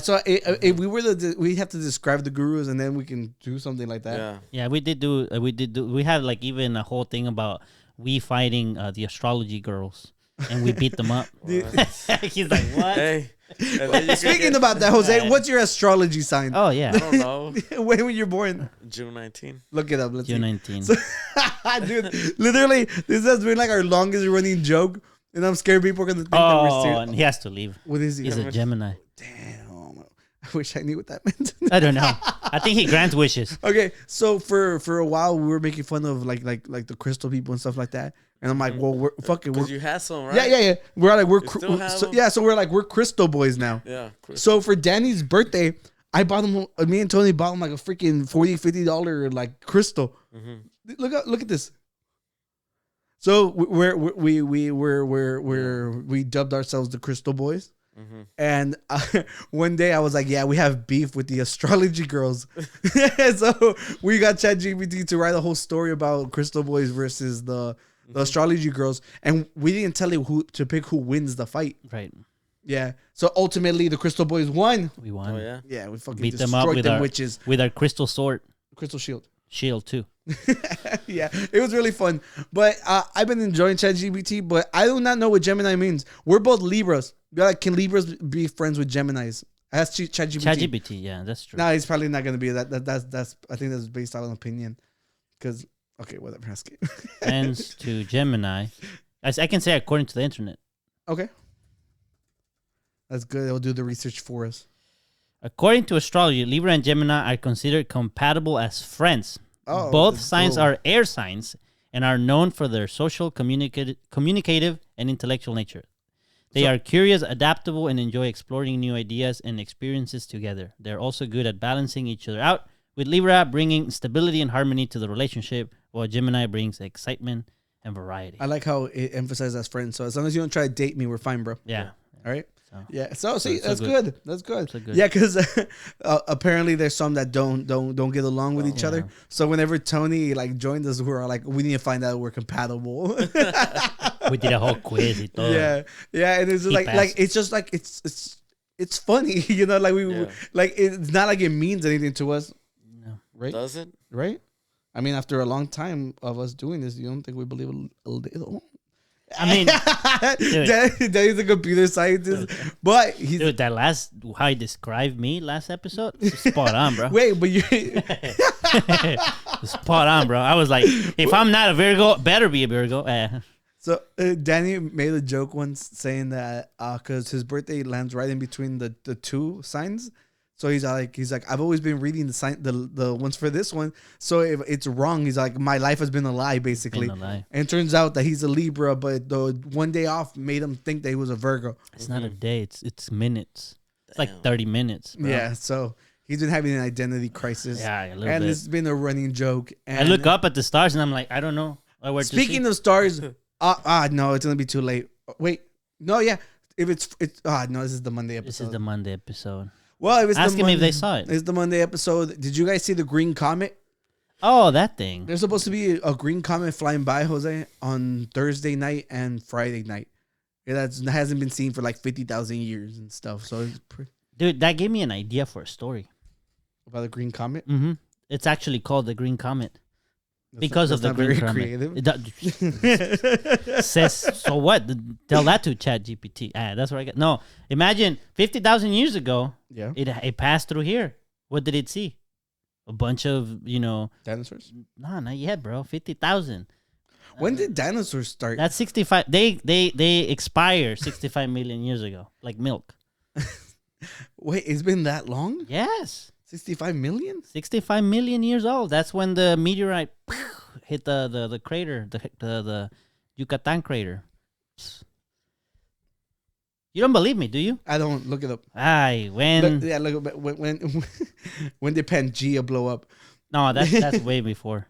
So if we were we have to describe the gurus and then we can do something like that. Yeah, we did do we had like even a whole thing about we fighting the astrology girls. and we beat them up. He's like, what? Hey. And then you Speaking about that, Jose, what's your astrology sign? Oh yeah, I don't know. When were you born? June 19. Look it up. Let's June see. 19. Dude, literally, this has been like our longest running joke, and I'm scared people are gonna think that we're Oh, serious. and he has to leave. What is he? He's a Gemini. Damn. I wish I knew what that meant. I don't know. I think he grants wishes. Okay, so for a while we were making fun of like the crystal people and stuff like that, and I'm like, well, we're fucking, Because you had some, right? yeah. We're like still have them? so we're like we're crystal boys now. Yeah. So for Danny's birthday, I bought him. Me and Tony bought him like a freaking $40-$50 like crystal. Mm-hmm. Look at this. So we dubbed ourselves the Crystal Boys. Mm-hmm. And one day I was like, yeah, we have beef with the astrology girls. So we got ChatGPT to write a whole story about Crystal Boys versus the astrology girls. And we didn't tell it who to pick who wins the fight. Right. Yeah. So ultimately the Crystal Boys won. We won. Oh, yeah? Yeah, we fucking Beat them up destroyed with them our witches. with our crystal sword Crystal Shield. shield too. Yeah, it was really fun. But I've been enjoying ChatGPT, but I do not know what Gemini means. We're both Libras. We're like, can Libras be friends with Geminis? Ask ChatGPT. ChatGPT, yeah, that's true. No, he's probably not going to be that. That's. I think that's based on opinion. Because okay, whatever. Ask it. Friends to Gemini. I can say according to the internet. Okay, that's good. It'll do the research for us. According to astrology, Libra and Gemini are considered compatible as friends. Oh, Both that's signs cool. are air signs and are known for their social, communicative, and intellectual nature. They are curious, adaptable, and enjoy exploring new ideas and experiences together. They're also good at balancing each other out, with Libra bringing stability and harmony to the relationship, while Gemini brings excitement and variety. I like how it emphasizes as friends. So as long as you don't try to date me, we're fine, bro. Yeah. All right. So. Yeah. So see, so that's good. good. That's good. So good. Yeah, because apparently there's some that don't get along with each Yeah. other. So whenever Tony like joined us, we were like, we need to find out we're compatible. We did a whole quiz. Y todo. Yeah, and it's just He like passed. it's just like it's funny, you know, like Yeah. like it's not like it means anything to us, No. right? Does it? Right? I mean, after a long time of us doing this, you don't think we believe a little? I mean, Daddy's a computer scientist, but he's dude, that last, how he described me last episode, spot on, bro. wait, but you. Spot on, bro. I was like, if I'm not a Virgo, better be a Virgo. So Danny made a joke once saying that because his birthday lands right in between the two signs, so he's like I've always been reading the ones for this one, so if it's wrong, he's like my life has been a lie basically. Been a lie. And it turns out that he's a Libra, but the one day off made him think that he was a Virgo. It's not a day. It's minutes. It's like 30 minutes. Bro. Yeah, so he's been having an identity crisis. Yeah, a little and bit. this has been a running joke. And I look up at the stars and I'm like, I don't know where to speaking see. of stars, no, it's gonna be too late. Wait, no, yeah, if it's no, this is the Monday episode. This is the Monday episode. Well, it was Ask the him if Monday, they saw it. It's the Monday episode. Did you guys see the Green Comet? Oh, that thing. There's supposed to be a Green Comet flying by, Jose, on Thursday night and Friday night. Yeah, that hasn't been seen for like 50,000 years and stuff. So it's Dude, that gave me an idea for a story. about the Green Comet. Mm-hmm. It's actually called the Green Comet. That's Because not, of the that's Green not Comet. very creative. Says, so what? Tell that to ChatGPT. That's what I got. No, imagine 50,000 years ago, Yeah, it passed through here. What did it see? A bunch of, dinosaurs. no, not yet, bro. 50,000. When did dinosaurs start? That's 65. They expire 65 million years ago, like milk. Wait, it's been that long? Yes. 65 million? 65 million years old. That's when the meteorite hit the crater, the Yucatan crater. You don't believe me, do you? I don't look it up. When Look, when did Pangea blow up? no, that's way before.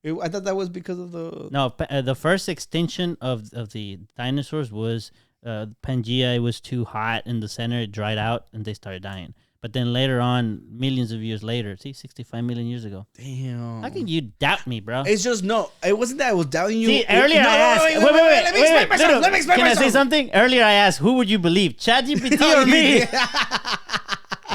I thought that was because of the. No, the first extinction of the dinosaurs was Pangea. It was too hot in the center. It dried out, and they started dying. But then later on, millions of years later, 65 million years ago. Damn. How can you doubt me, bro? It's just no. It wasn't that I was doubting you. See, earlier I asked. Wait. Let me explain myself. Let me explain Can I myself. say something? Earlier I asked, who would you believe, ChatGPT or me?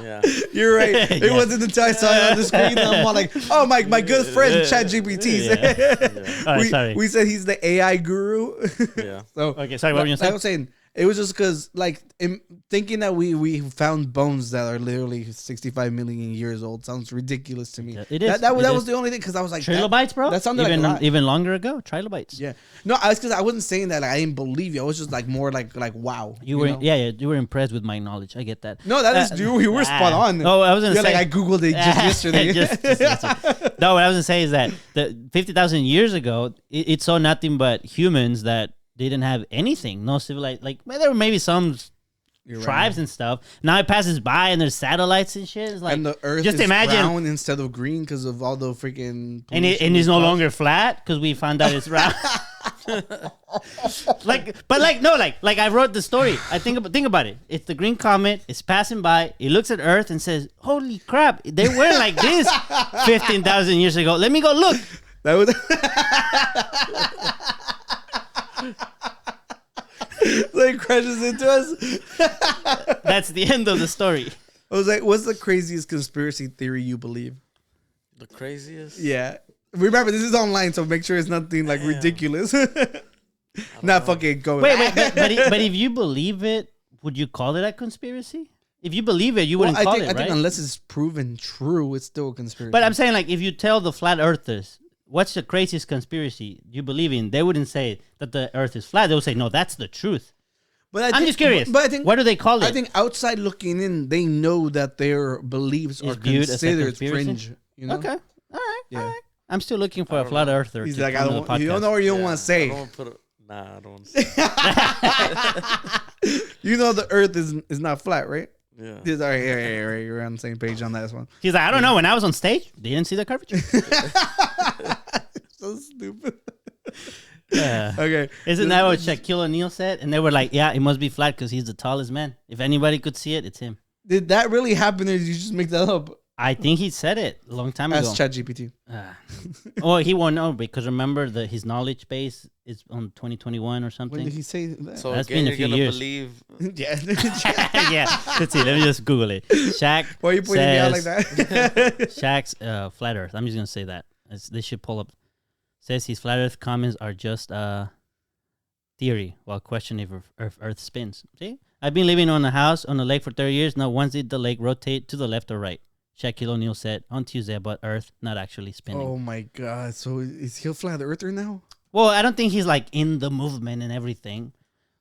Yeah. You're right. It Yeah. wasn't until I saw it on the screen. And I'm all like, oh, my good friend, Chat GPT. Oh, sorry. We said he's the AI guru. Yeah. So, Okay, sorry, what were you like saying? I was saying, it was just because, like, thinking that we found bones that are literally 65 million years old sounds ridiculous to me. Yeah, it is. That It was is. the only thing, because I was like, Trilobytes, bro? that sounded even, like a lot. even longer ago? Trilobytes. Yeah. No, I was because I wasn't saying that like, I didn't believe you. I was just like more like wow. You were, know? yeah, you were impressed with my knowledge. I get that. No, that is you were spot on. Oh, I was gonna Yeah, say. like I googled it just yesterday. Just yesterday. No, what I was gonna say is that 50,000 years ago, it saw nothing but humans that didn't have anything, no civilized. Like there were maybe some You're tribes right. and stuff. Now it passes by and there's satellites and shit. It's like And the Earth just is imagine, brown instead of green because of all the freaking. and it's no longer flat because we found out it's round. like I wrote the story. I think about it. It's the Green Comet. It's passing by. It looks at Earth and says, "Holy crap! They were like this 15,000 years ago. Let me go look." That was. Like crashes into us. That's the end of the story. I was like, "What's the craziest conspiracy theory you believe?" The craziest? Yeah. Remember, this is online, so make sure it's nothing like ridiculous. Not fucking going. Wait, but if you believe it, would you call it a conspiracy? If you believe it, you wouldn't call it, I think right? unless it's proven true, it's still a conspiracy. But I'm saying, like, if you tell the flat earthers, what's the craziest conspiracy you believe in, they wouldn't say that the earth is flat. They would say, no, that's the truth. I'm just curious. But I think, what do they call it? I think outside looking in, they know that their beliefs are viewed as a considered conspiracy? fringe. You know? Okay. All right. Yeah. All right. I'm still looking for a flat earther. He's to like, come I to don't. the You don't podcast. know or you don't Yeah, want to say. I don't want to put it. Nah, I don't want to say. You know the Earth is not flat, right? Yeah. All right, right. You're on the same page on that one. He's like, I don't know. When I was on stage, they didn't see the curvature. So stupid. Yeah. Okay. Isn't that what Shaquille O'Neal said? And they were like, yeah, it must be flat because he's the tallest man. If anybody could see it, it's him. Did that really happen, or did you just make that up? I think he said it a long time ago. Ask ChatGPT. Oh, he won't know because remember his knowledge base is on 2021 or When something. did he say that? So That's again, been a you're few gonna years. believe. Yeah. Yeah, let's see. Let me just Google it. Shaq. Why are you pointing me out like says- that? Shaq's flat Earth. I'm just gonna say that. They should pull up. Says his flat Earth comments are just theory, while questioning if Earth spins. See, I've been living on a house on a lake for 30 years. Not once did the lake rotate to the left or right. Shaquille O'Neal said on Tuesday about Earth not actually spinning. Oh my God! So is he a flat earther now? Well, I don't think he's like in the movement and everything.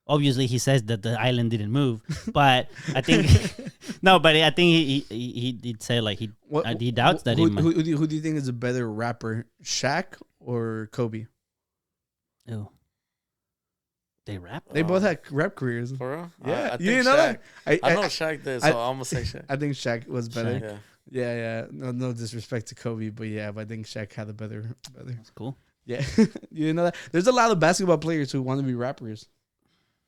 Obviously, he says that the island didn't move, but I think no. But I think he did say like he doubts that. Who do you think is a better rapper, Shaq or Kobe? Ew. They rap. They both had rap careers. For real? Yeah, I think you didn't know Shaq. that? I know Shaq did, so I'm gonna say Shaq. I think Shaq was better. Yeah. Yeah. No disrespect to Kobe, but I think Shaq had a better. That's cool. Yeah, you know that. There's a lot of basketball players who want to be rappers.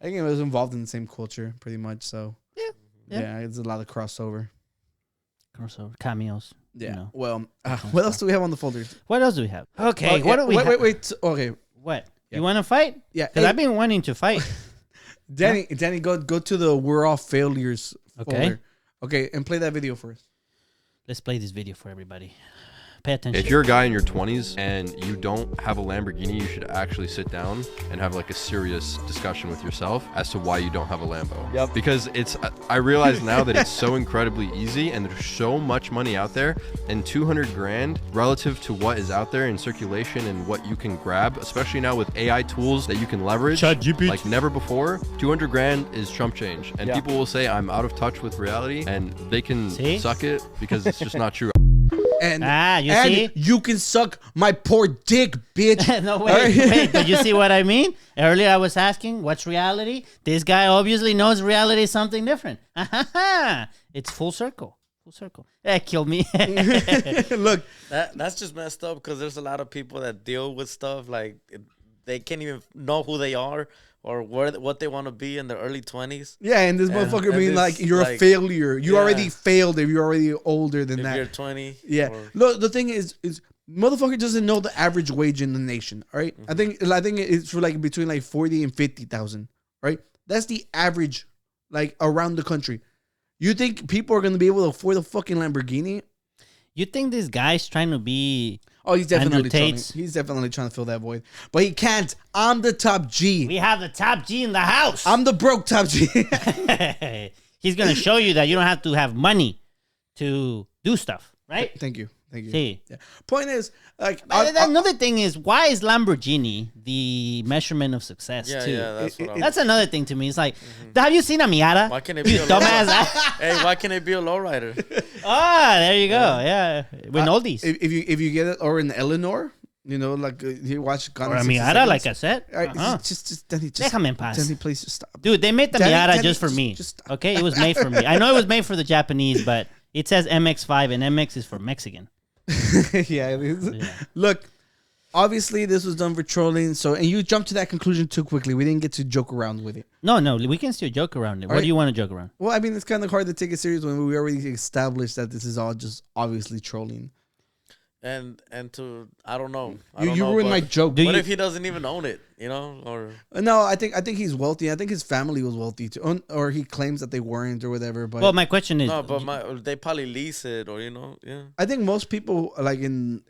I think it was involved in the same culture, pretty much. So yeah, it's a lot of crossover. Cameos. Yeah. You know. Well, what else do we have on the folders? What else do we have? Okay. What do we have? Wait. Okay. What? Yeah. You want to fight? Yeah. Because I've been wanting to fight. Danny, go to the "We're All Failures" Okay. folder. Okay, and play that video for us. Let's play this video for everybody. Pay attention. If you're a guy in your 20s and you don't have a Lamborghini, you should actually sit down and have like a serious discussion with yourself as to why you don't have a Lambo. Yep. Because I realize now that it's so incredibly easy and there's so much money out there, and 200 grand relative to what is out there in circulation and what you can grab, especially now with AI tools that you can leverage Chat GPT. like never before. 200 grand is chump change. And Yeah. people will say I'm out of touch with reality, and they can See? suck it because it's just not true. And you and see? you can suck my poor dick, bitch. No, wait. But you see what I mean? Earlier I was asking, what's reality? This guy obviously knows reality is something different. It's full circle. Full circle. Kill me. Look, That's just messed up because there's a lot of people that deal with stuff like they can't even know who they are or what they want to be in their early 20s. yeah, and this And- motherfucker and being this, like, you're a like, failure. You yeah. already failed if you're already older than If that. you're 20. Yeah. or- Look, the thing is motherfucker doesn't know the average wage in the nation. All right? I think it's for like between like 40 and 50,000. Right? That's the average, like around the country. You think people are gonna be able to afford a fucking Lamborghini? You think this guy's trying to be? Oh, he's definitely Andrew trying. Tate's- He's definitely trying to fill that void, but he can't. I'm the top G. We have the top G in the house. I'm the broke top G. He's gonna show you that you don't have to have money to do stuff, right? Thank you. See. Yeah. Point is, like, But another thing is, why is Lamborghini the measurement of success Yeah, too? yeah, that's what That's another thing to me. It's like, have you seen a Miata? Why can't it be a Dumbass. Hey, why can't it be a lowrider? There you go. Yeah, with oldies. if you get it, or in Eleanor, you know, like you watch Gone Or in a 60 Miata, Seconds. like I said. All right, Uh-huh. just Danny, Déjame en paz. Danny, please just stop. Dude, they made the Danny, Miata Danny, just for just- me. just stop. Okay, it was made for me. I know it was made for the Japanese, but it says MX5 and MX is for Mexican. Yeah, it is. Yeah. Look, obviously this was done for trolling. So, and you jumped to that conclusion too quickly. We didn't get to joke around with it. No, we can still joke around it. What right. do you want to joke around? Well, I mean, it's kind of hard to take it serious when we already established that this is all just obviously trolling. and to I don't know. You ruined my joke. What if he doesn't even own it? You know, or No, I think he's wealthy. I think his family was wealthy too, or he claims that they weren't or whatever. But Well, my question is, no, but they probably lease it, or yeah. I think most people like in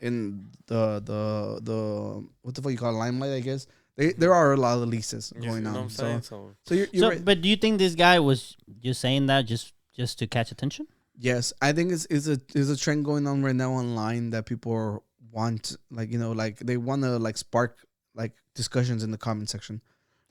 the what the fuck you call it, limelight, I guess. There are a lot of leases You going know what on. I'm saying? So So you're so, right. but do you think this guy was just saying that just to catch attention? Yes, I think it's a trend going on right now online that people want, like, you know, like they want to like spark like discussions in the comment section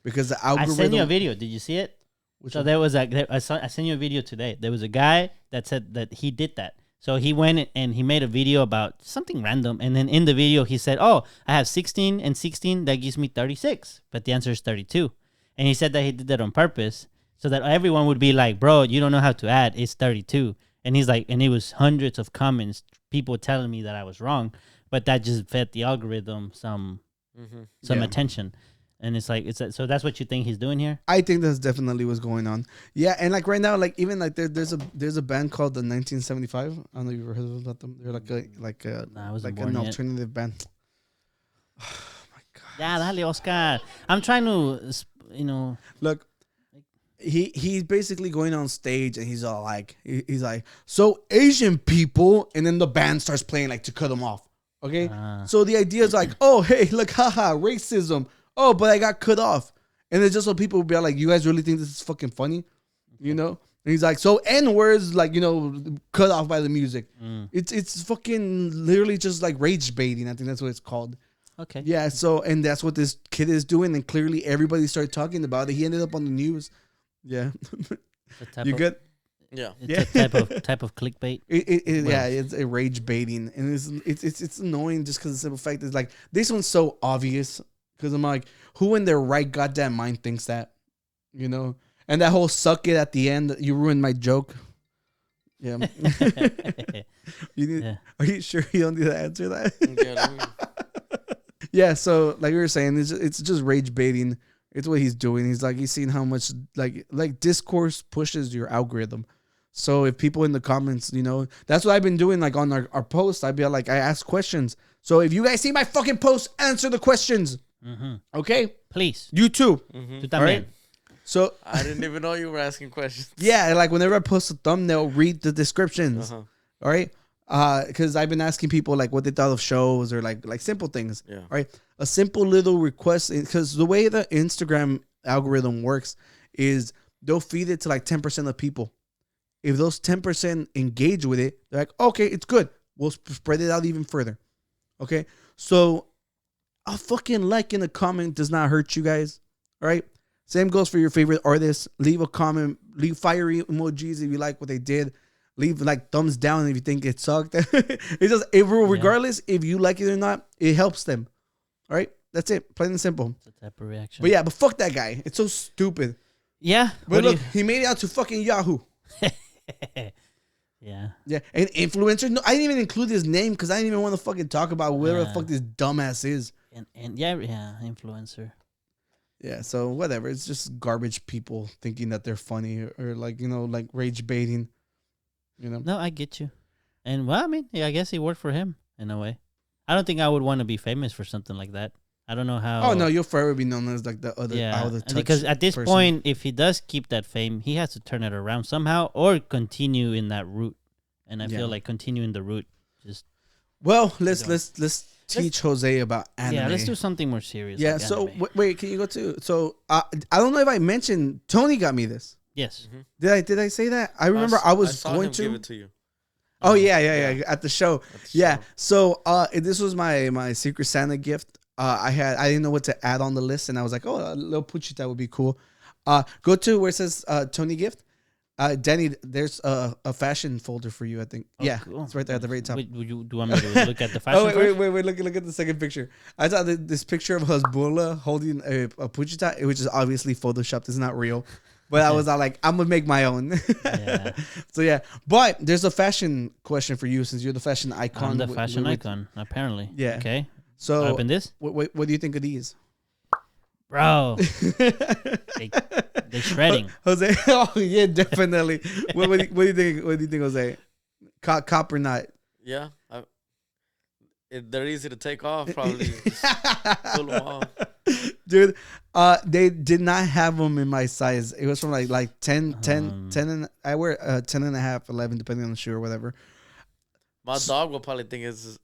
because the I algorithm. sent you a video. Did you see it? Which So one? there was I sent you a video today. There was a guy that said that he did that. So he went and he made a video about something random, and then in the video he said, "Oh, I have 16 and 16. That gives me 36, but the answer is 32." And he said that he did that on purpose so that everyone would be like, "Bro, you don't know how to add. It's 32." And he's like, and it was hundreds of comments, people telling me that I was wrong, but that just fed the algorithm some Yeah. attention. And it's like so that's what you think he's doing here? I think that's definitely what's going on. Yeah, and like right now, like even like there's a band called the 1975. I don't know if you've ever heard about them. They're like Nah, I wasn't like born an yet. alternative band. Yeah, dale, Oscar. I'm trying to, Look, he's basically going on stage and he's all like he's like, so Asian people, and then the band starts playing like to cut him off. Okay, so the idea is like, oh hey, look, haha, racism. Oh, but I got cut off, and it's just so people will be like, you guys really think this is fucking funny, you know? And he's like, so N words, like, you know, cut off by the music. It's fucking literally just like rage baiting. I think that's what it's called. okay. Yeah, so, and that's what this kid is doing, and clearly everybody started talking about it. He ended up on the news. Yeah. You good? yeah. It's a type of clickbait. Yeah, it's a rage baiting, and it's annoying just because the simple fact is like this one's so obvious. Because I'm like, who in their right goddamn mind thinks that, you know? And that whole suck it at the end, you ruined my joke. Yeah. Yeah. Are you sure you don't need to answer that? Yeah, let me- Yeah, so like we were saying, it's just rage baiting. It's what he's doing. He's seeing how much like discourse pushes your algorithm. So if people in the comments, you know, that's what I've been doing. Like on our posts, I'd be like, I ask questions. So if you guys see my fucking post, answer the questions. Okay, Please. you too. Tú Mm-hmm. All right. también. So I didn't even know you were asking questions. yeah, like whenever I post a thumbnail, read the descriptions. Uh-huh. All right. Because I've been asking people like what they thought of shows or like simple things. Yeah. All right. A simple little request, because the way the Instagram algorithm works is they'll feed it to like 10% of people. If those 10% engage with it, they're like, okay, it's good. We'll spread it out even further. Okay. So a fucking like in a comment does not hurt you guys. All right. Same goes for your favorite artists. Leave a comment, leave fiery emojis if you like what they did. Leave like thumbs down if you think it sucked. It's just regardless if you like it or not, it helps them. All right, that's it, plain and simple. It's a type of reaction. But yeah, but fuck that guy. It's so stupid. Yeah. But what do look, he made it out to fucking Yahoo. Yeah. Yeah, and influencer. No, I didn't even include his name because I didn't even want to fucking talk about whatever the Yeah. fuck this dumbass is. And yeah, influencer. Yeah, so whatever. It's just garbage people thinking that they're funny or like, you know, like rage baiting. You know. No, I get you. And well, I mean, yeah, I guess it worked for him in a way. I don't think I would want to be famous for something like that. I don't know how. Oh no, you'll forever be known as like the other. Yeah, out of touch because at this person. point, if he does keep that fame, he has to turn it around somehow or continue in that route. And I feel like continuing the route just. Well, let's teach Jose about anime. Yeah, let's do something more serious. Yeah. like So anime. wait, can you go to? So I don't know if I mentioned Tony got me this. Yes. Did I say that? I remember I was saw going him to. give it to you. Oh yeah, at the show. At the Yeah. show. So this was my Secret Santa gift. I didn't know what to add on the list, and I was like, oh, a little Puchita would be cool. Go to where it says Tony gift. Danny, there's a fashion folder for you. I think. Oh, yeah, cool. it's right there at the very top. Wait, do you want me to look at the fashion? Oh first? wait! Look at the second picture. I saw this picture of Hasbulla holding a Puchita, which is obviously photoshopped. It's not real. But I was all like, I'm gonna make my own. Yeah. So yeah, but there's a fashion question for you since you're the fashion icon. I'm the fashion icon, apparently. Yeah. Okay. So Open this, what do you think of these, bro. They're shredding. Jose? Oh yeah, definitely. what do you think? What do you think, Jose? Cop or not? Yeah. They're easy to take off, probably. Just pull them off. Dude, they did not have them in my size. It was from like 10 and I wear 10 and a half, 11, depending on the shoe or whatever. My dog will probably think is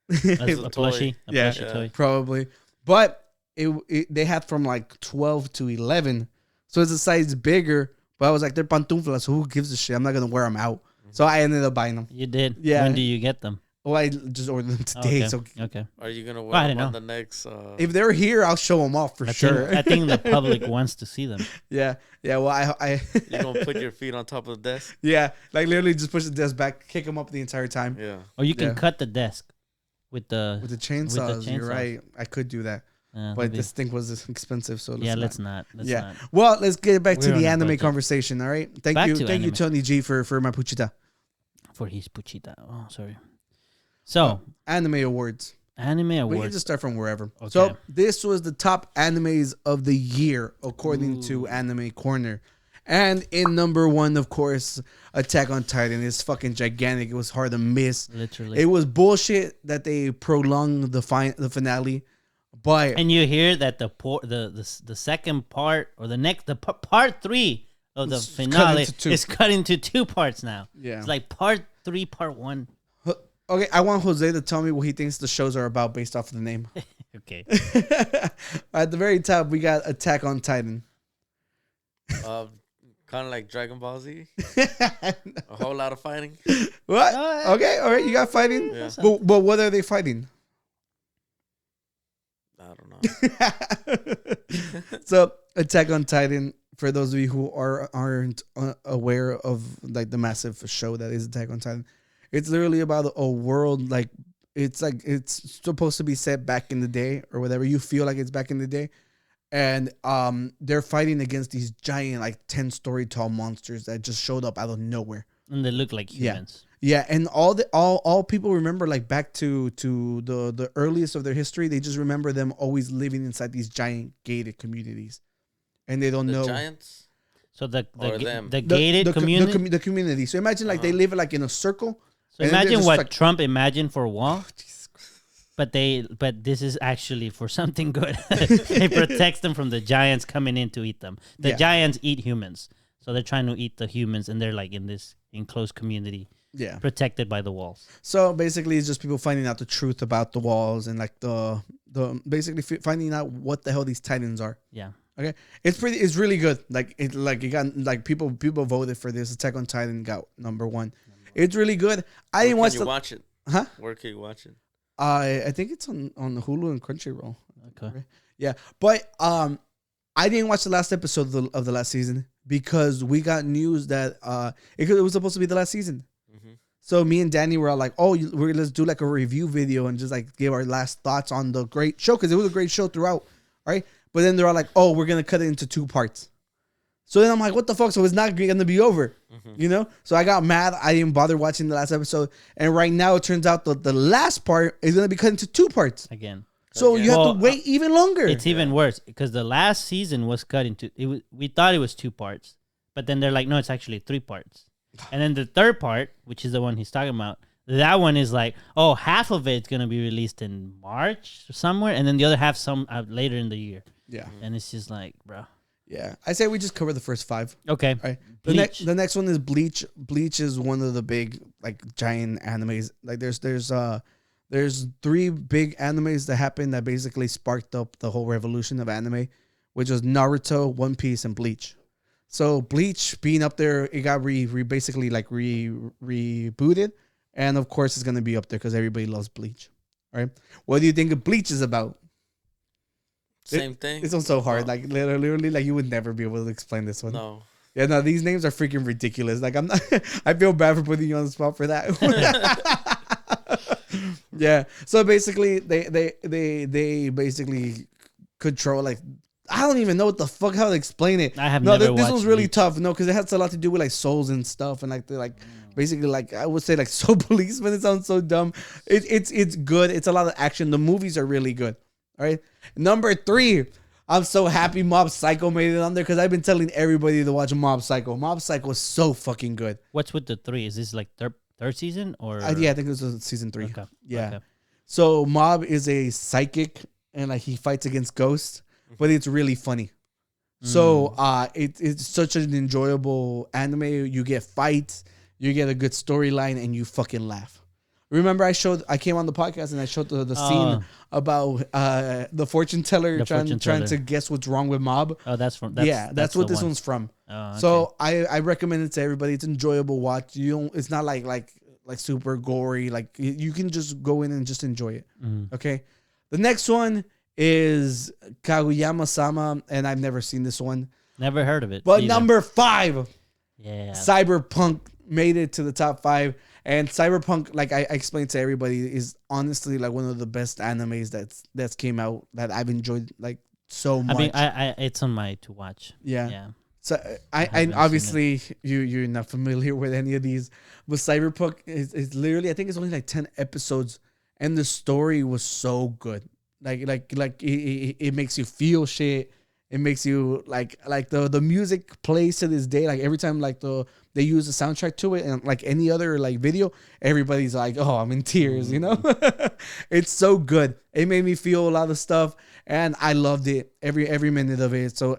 A plushie. A Yeah. plushie toy. Probably. But they had from like 12 to 11. So it's a size bigger. But I was like, they're pantuflas. So who gives a shit? I'm not going to wear them out. So I ended up buying them. You did. Yeah. When do you get them? Well, I just ordered them today. Okay. So Okay. Are you gonna I wear didn't them on know. the next? if they're here, I'll show them off for sure. I think the public wants to see them. Yeah. Well, I You gonna put your feet on top of the desk? yeah, like literally just push the desk back, kick them up the entire time. Yeah. Or you can Yeah. cut the desk with the. With the chainsaws, you're chainsaws. right. I could do that. But maybe. this thing was expensive, so Let's not. Let's yeah. not. Well, let's get back to We're on the a anime budget. conversation. All right. Thank Back you, to thank you, anime. Tony G, for my Puchita. For his Puchita. Oh, sorry. So, Anime awards. anime We can awards. just start from wherever. Okay. So this was the top animes of the year according to Anime Corner, and in number one, of course, Attack on Titan. It's fucking gigantic. It was hard to miss. Literally. It was bullshit that they prolonged the finale, but And you hear that the second part or part 3 of the It's cut finale into two. is cut into 2 parts now. Yeah. It's like part 3, part 1. okay, I want Jose to tell me what he thinks the shows are about based off of the name. Okay. At the very top, we got Attack on Titan. Kind of like Dragon Ball Z. A whole lot of fighting. What? Okay, all right, you got fighting. Yeah. But what are they fighting? I don't know. So Attack on Titan, for those of you who aren't aware of like the massive show that is Attack on Titan, it's literally about a world like it's supposed to be set back in the day or whatever. You feel like it's back in the day, and they're fighting against these giant like 10-story tall monsters that just showed up out of nowhere. And they look like humans. Yeah, and all people remember like back to the earliest of their history, they just remember them always living inside these giant gated communities, and they don't The know Giants. So the Or them. gated community. the community. So imagine like they live like in a circle. So and then they're imagine just what like- Trump imagined for a wall. But this is actually for something good. It protects them from the giants coming in to eat them. The Yeah. giants eat humans. So they're trying to eat the humans, and they're like in this enclosed community Yeah. protected by the walls. So basically, it's just people finding out the truth about the walls and like the basically finding out what the hell these titans are. Yeah. Okay, it's really good. Like it got like people voted for this. Attack on Titan got number one. It's really good. I didn't Where watch can you watch it? Huh? Where can you watch it? I think it's on Hulu and Crunchyroll. Okay. Yeah, but I didn't watch the last episode of the last season because we got news that it was supposed to be the last season. Mm-hmm. So me and Danny were all like, "Oh, let's do like a review video and just like give our last thoughts on the great show because it was a great show throughout, right?" But then they're all like, "Oh, we're gonna cut it into 2 parts." So then I'm like, "What the fuck?" So it's not gonna be over, you know? So I got mad. I didn't bother watching the last episode, and right now it turns out that the last part is gonna be cut into 2 parts. Again. So you have Well, to wait even longer. It's even worse because the last season was cut into we thought it was 2 parts, but then they're like, no, it's actually 3 parts. And then the third part, which is the one he's talking about, That one is like, oh, half of it's gonna be released in March or somewhere, and then the other half some later in the year. Yeah. And it's just like, bro. Yeah. I say we just cover the first 5. Okay. All right. Bleach. The next one is Bleach. Bleach is one of the big like giant animes. Like there's 3 big animes that happened that basically sparked up the whole revolution of anime, which was Naruto, One Piece, and Bleach. So Bleach being up there, it got basically like rebooted, and of course it's gonna be up there because everybody loves Bleach. All right. What do you think of Bleach is about? Same thing. This one's so hard. No. Like literally, like you would never be able to explain this one. No. Yeah, no, these names are freaking ridiculous. Like I'm not, I feel bad for putting you on the spot for that. Yeah. So basically, they basically control like I don't even know what the fuck how to explain it. I have no. never This one's really Bleach. tough. No, because it has a lot to do with like souls and stuff, and like they're like basically like I would say like soul policeman. It sounds so dumb. It's good. It's a lot of action. The movies are really good. All right. Number 3. I'm so happy Mob Psycho made it on there because I've been telling everybody to watch Mob Psycho. Mob Psycho is so fucking good. What's with the 3? Is this like third season or? Yeah, I think it was season 3. Okay. Yeah. Okay. So Mob is a psychic and like he fights against ghosts, but it's really funny. So it's such an enjoyable anime. You get fights, you get a good storyline, and you fucking laugh. Remember, I came on the podcast and I showed the scene about the fortune teller trying to guess what's wrong with Mob. Oh, that's what this one's from. Oh, okay. So I recommend it to everybody. It's an enjoyable watch. It's not like super gory. Like you can just go in and just enjoy it. Okay. The next one is Kaguya-sama, and I've never seen this one. Never heard of it. But either. number 5, Yeah. Cyberpunk made it to the top 5. And Cyberpunk, like I explained to everybody, is honestly like one of the best animes that's came out that I've enjoyed like so much. I mean, it's on my to watch. Yeah. Yeah. So I obviously you're not familiar with any of these, but Cyberpunk is literally I think it's only like 10 episodes, and the story was so good. Like it makes you feel shit. It makes you like the music plays to this day. Like every time they use the soundtrack to it, and like any other like video, everybody's like, oh, I'm in tears, you know? It's so good. It made me feel a lot of stuff, and I loved it every minute of it. So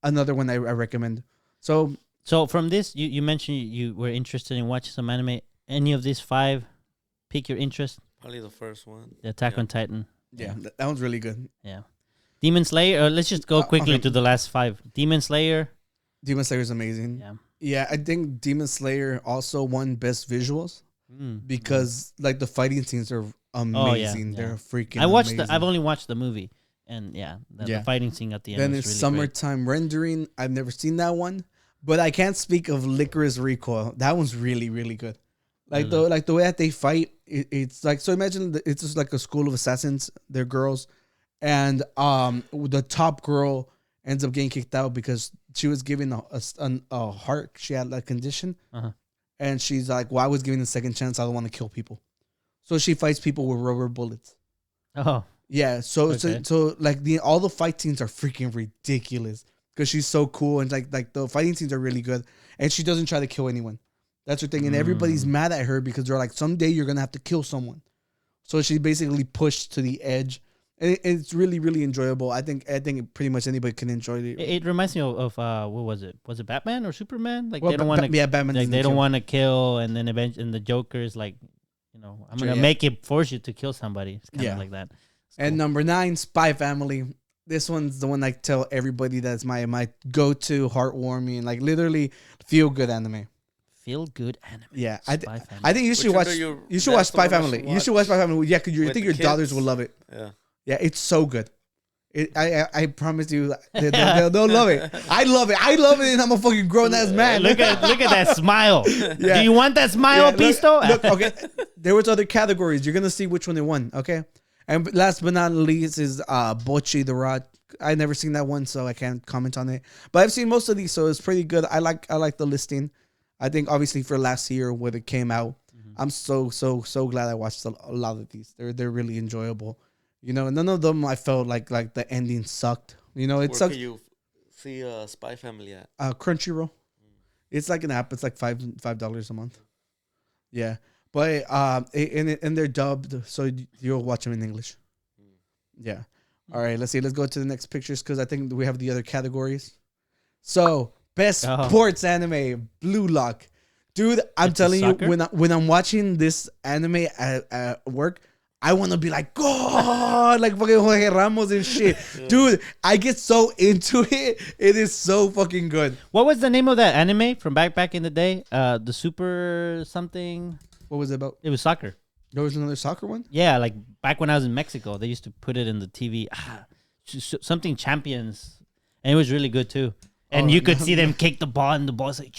another one I recommend. So from this, you mentioned you were interested in watching some anime. Any of these 5 pique your interest? Probably the first one. The Attack on Titan. yeah, that one's really good. Yeah. Demon Slayer. Let's just go quickly okay. to the last 5. Demon Slayer. Demon Slayer is amazing. Yeah. Yeah, I think Demon Slayer also won best visuals because like the fighting scenes are amazing. yeah. They're freaking. I've only watched the movie, and the fighting scene at the end. Then was it's really great. Summertime Rendering. I've never seen that one, but I can't speak of Licorice Recoil. That one's really really good. Like the way that they fight, it's like so. Imagine it's just like a school of assassins. They're girls, and the top girl ends up getting kicked out because she was given a heart. She had a condition, and she's like, "Well, I was given a second chance. I don't want to kill people," so she fights people with rubber bullets. Oh, yeah. So like all the fight scenes are freaking ridiculous because she's so cool, and like the fighting scenes are really good, and she doesn't try to kill anyone. That's her thing, and everybody's mad at her because they're like, someday you're gonna have to kill someone. So she's basically pushed to the edge. And it's really, really enjoyable. I think pretty much anybody can enjoy it. It reminds me of what was it? Was it Batman or Superman? Like Well, they don't want to. yeah, Batman. Like they don't want to kill, and then eventually, and the Joker is like, I'm gonna make it force you to kill somebody. It's kind of like that. It's and cool. number 9, Spy Family. This one's the one I tell everybody that's my go-to, heartwarming, like literally feel good anime. Feel good anime. Yeah, Spy I Family. think you should watch. You should watch Spy Family. You should watch Spy Family. Yeah, because you think your daughters will love it. Yeah. Yeah, it's so good. I promise you, they'll love it. I love it, and I'm a fucking grown ass man. Look at that smile. Yeah. Do you want that smile, Pisto? Look, okay. There was other categories. You're gonna see which one they won. Okay, and last but not least is Bocchi the Rod. I never seen that one, so I can't comment on it. But I've seen most of these, so it's pretty good. I like the listing. I think obviously for last year when it came out, I'm so glad I watched a lot of these. They're really enjoyable. None of them I felt like the ending sucked. It sucks. Where can you see Spy Family at? Crunchyroll. It's like an app. It's like $5 a month. Yeah, But and they're dubbed, so you'll watch them in English. Yeah. All right. Let's see. Let's go to the next pictures because I think we have the other categories. So best sports anime, Blue Lock, dude. I'm telling you, when I'm watching this anime at work, I want to be like, God, like fucking Jorge Ramos and shit, dude. I get so into it. It is so fucking good. What was the name of that anime from back in the day? The Super something. What was it about? It was soccer. There was another soccer one? Yeah, like back when I was in Mexico, they used to put it in the TV. Something Champions. And it was really good too. And you could see them kick the ball and the ball's like,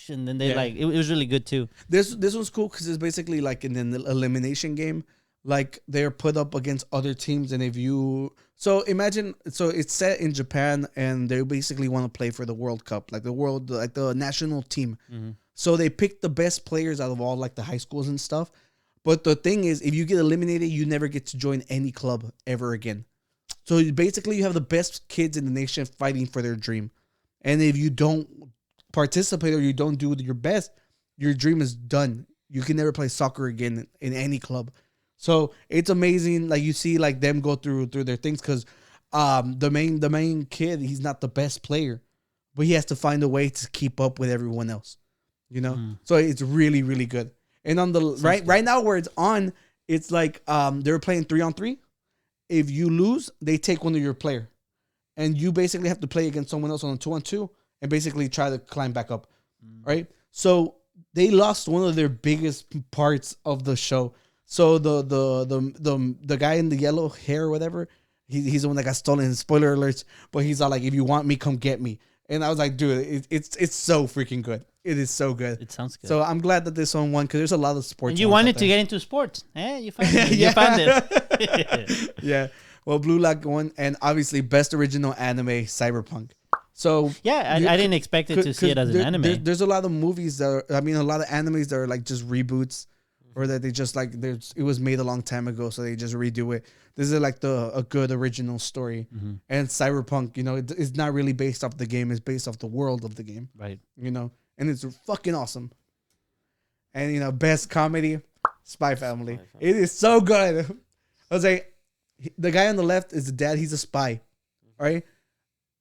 and then they it was really good too. This one's cool because it's basically like in an elimination game. Like they're put up against other teams. And if you, so imagine, so it's set in Japan and they basically want to play for the World Cup, like the national team. Mm-hmm. So they pick the best players out of all like the high schools and stuff. But the thing is, if you get eliminated, you never get to join any club ever again. So basically, you have the best kids in the nation fighting for their dream. And if you don't participate or you don't do your best, your dream is done. You can never play soccer again in any club. So it's amazing. Like you see, like them go through their things because the main kid, he's not the best player, but he has to find a way to keep up with everyone else. You know, so it's really, really good. And on the right now where it's on, it's like they're playing 3-on-3. If you lose, they take one of your player, and you basically have to play against someone else on a 2-on-2 and basically try to climb back up, right? So they lost one of their biggest parts of the show. So the guy in the yellow hair or whatever, he's the one that got stolen. Spoiler alerts, but he's all like, "If you want me, come get me." And I was like, dude, it's so freaking good. It is so good. It sounds good. So I'm glad that this one won because there's a lot of sports. And you wanted to get into sports. You found it. You found it. Yeah. Well, Blue Lock won. And obviously, best original anime, Cyberpunk. So yeah, I didn't expect it to see it as an anime. There's a lot of movies that are, a lot of animes that are like just reboots or that they just like, it was made a long time ago. So they just redo it. This is like a good original story. Mm-hmm. And Cyberpunk, it's not really based off the game. It's based off the world of the game. Right. And it's fucking awesome. And, best comedy, Spy Family. It is so good. I was like, the guy on the left is the dad. He's a spy. All right.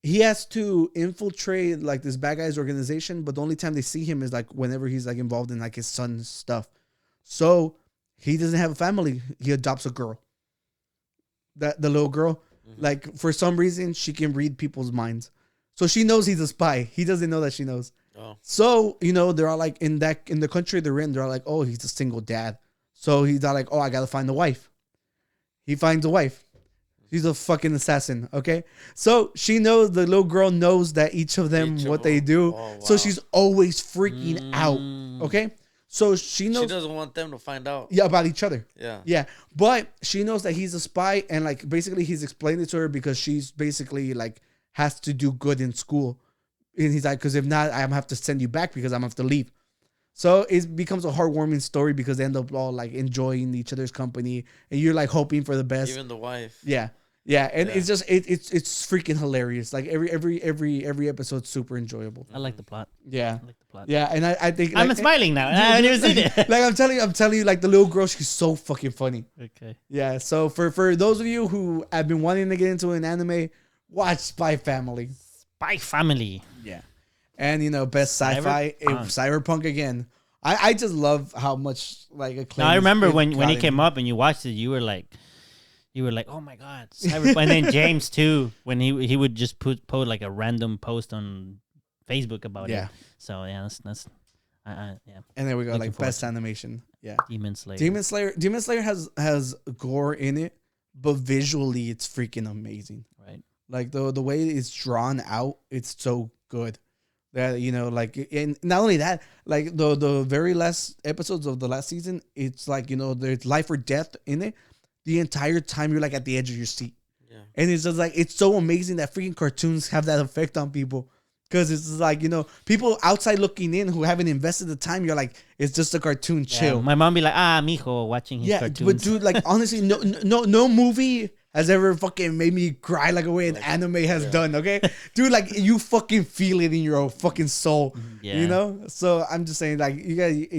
He has to infiltrate like this bad guy's organization. But the only time they see him is like whenever he's like involved in like his son's stuff. So he doesn't have a family. He adopts a girl. The little girl, like for some reason, she can read people's minds. So she knows he's a spy. He doesn't know that she knows. Oh. So, they're all like in the country they're in, they're all like, oh, he's a single dad. So he's all like, oh, I got to find a wife. He finds a wife. She's a fucking assassin. Okay. So she knows, the little girl knows that each of them, they do. Oh, wow. So she's always freaking out. Okay. So she knows. She doesn't want them to find out. Yeah, about each other. Yeah. Yeah. But she knows that he's a spy. And like, basically he's explained it to her because she's basically like has to do good in school. And he's like, because if not, I'm have to send you back because I'm have to leave. So it becomes a heartwarming story because they end up all like enjoying each other's company. And you're like hoping for the best. Even the wife. Yeah. Yeah. And it's just, it's freaking hilarious. Like every episode's super enjoyable. I like the plot. Yeah. I like the plot. Yeah. And I think I'm smiling now. I never seen it. Like I'm telling you, like the little girl, she's so fucking funny. Okay. Yeah. So for those of you who have been wanting to get into an anime, watch Spy Family. Spy Family. Yeah. And best sci-fi, Cyberpunk again. I just love how much like acclaim. Now I remember when he came up and you watched it, you were like, oh my god, Cyberpunk. And then James too, when he would just post like a random post on Facebook about it. So yeah, that's yeah. And there we go, like best animation. Yeah. Demon Slayer. Demon Slayer has gore in it, but visually it's freaking amazing. Right. Like the way it's drawn out, it's so good. That like, and not only that, like the very last episodes of the last season, it's like there's life or death in it. The entire time you're like at the edge of your seat, and it's just like it's so amazing that freaking cartoons have that effect on people, because it's like people outside looking in who haven't invested the time. You're like, it's just a cartoon, chill. My mom be like, mijo, watching his cartoons. But dude, like honestly, no movie has ever fucking made me cry like a way an anime has done. Okay, dude, like you fucking feel it in your own fucking soul. Yeah. You know. So I'm just saying, like you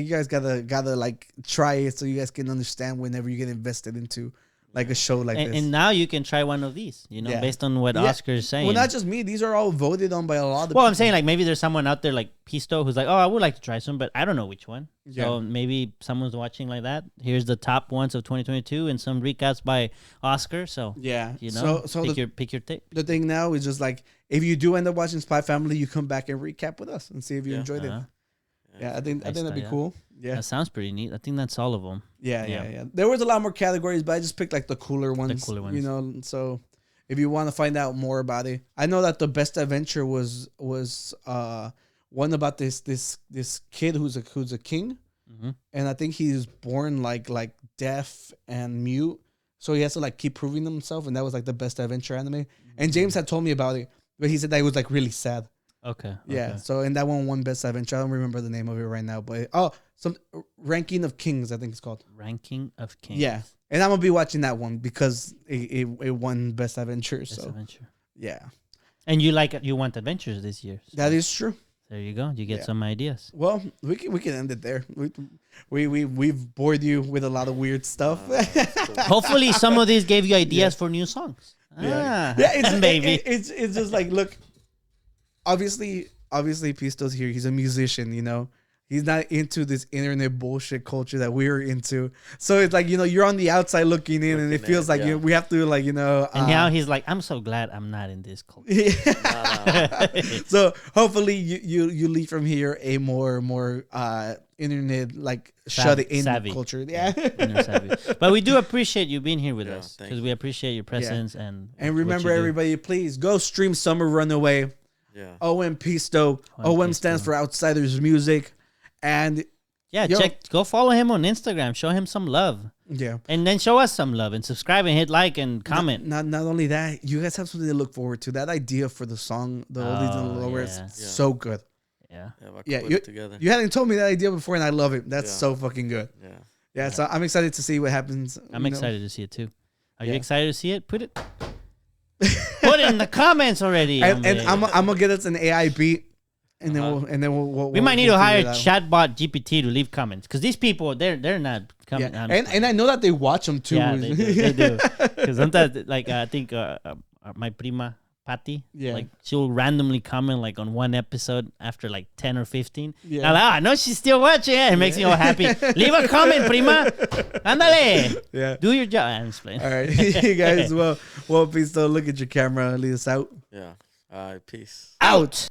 guys gotta like try it so you guys can understand whenever you get invested into like a show like this. And now you can try one of these, you know, Yeah. based on what Yeah. Oscar is saying. Well, not just me. These are all voted on by a lot of Well, people. I'm saying like maybe there's someone out there like Pisto who's like, oh, I would like to try some, but I don't know which one. Yeah. So maybe someone's watching like that. Here's the top ones of 2022 and some recaps by Oscar. So Yeah. you know, So pick your tape. the thing now is just like if you do end up watching Spy Family, you come back and recap with us and see if you enjoyed it. Uh-huh. Yeah, I think that'd be yeah. cool. Yeah. That sounds pretty neat. I think that's all of them. Yeah. There was a lot more categories, but I just picked like the cooler ones. cooler ones. You know, so if you want to find out more about it, I know that the best adventure was one about this kid who's a king, Mhm. and I think he's born like deaf and mute, so he has to like keep proving himself, and that was like the best adventure anime. And James had told me about it, but he said that it was like really sad. Okay. Yeah. okay. So and that one won best adventure. I don't remember the name of it right now, but some ranking of kings, I think it's called. Ranking of Kings. Yeah, and I'm gonna be watching that one because it won best adventure. Best So adventure. yeah, And you want adventures this year. So that is true. there you go. You get Yeah. some ideas. Well, we can end it there. We've bored you with a lot of weird stuff. Hopefully, some of these gave you ideas for new songs. Yeah, It's maybe. it's just like look. Obviously, Pisto's here. He's a musician, you know. He's not into this internet bullshit culture that we're into. So it's like, you know, you're on the outside looking in, and it feels like we have to, like, you know. And now he's like, I'm so glad I'm not in this culture. So hopefully you leave from here a more internet like shut it in savvy. culture. Yeah. Internet savvy. But we do appreciate you being here with Yeah, us thank because we appreciate your presence and And what remember, you do. everybody, please go stream Summer Runaway. Yeah. OM Pisto. OM stands Pisto. for Outsiders Music. And Yeah, Yo. go follow him on Instagram. Show him some love. yeah. And then show us some love and subscribe and hit like and comment. Not only that, you guys have something to look forward to. That idea for the song, the Oldies and the Lower, yeah. is so good. Yeah. Yeah, I Yeah, put it together. You hadn't told me that idea before, and I love it. That's Yeah. so fucking good. Yeah. Yeah, so I'm excited to see what happens. I'm excited to see it too. Are you Yeah. excited to see it? Put it in the comments already. And hombre. I'm gonna get us an AI beat, and then we'll we might need to Oh, hire figure it out. chatbot GPT to leave comments because these people they're not coming. Yeah. And I know that they watch them too. yeah, they do. Because sometimes, like I think my prima Patty, Yeah. like she'll randomly comment like on one episode after like 10 or 15. Yeah. I'm like, I know she's still watching it. It makes me all happy. Leave a comment, prima. Ándale. Yeah. Do your job. I'm just playing. All right, you guys. Well, please don't look at your camera. Lead us out. Yeah. All right. Peace. Out.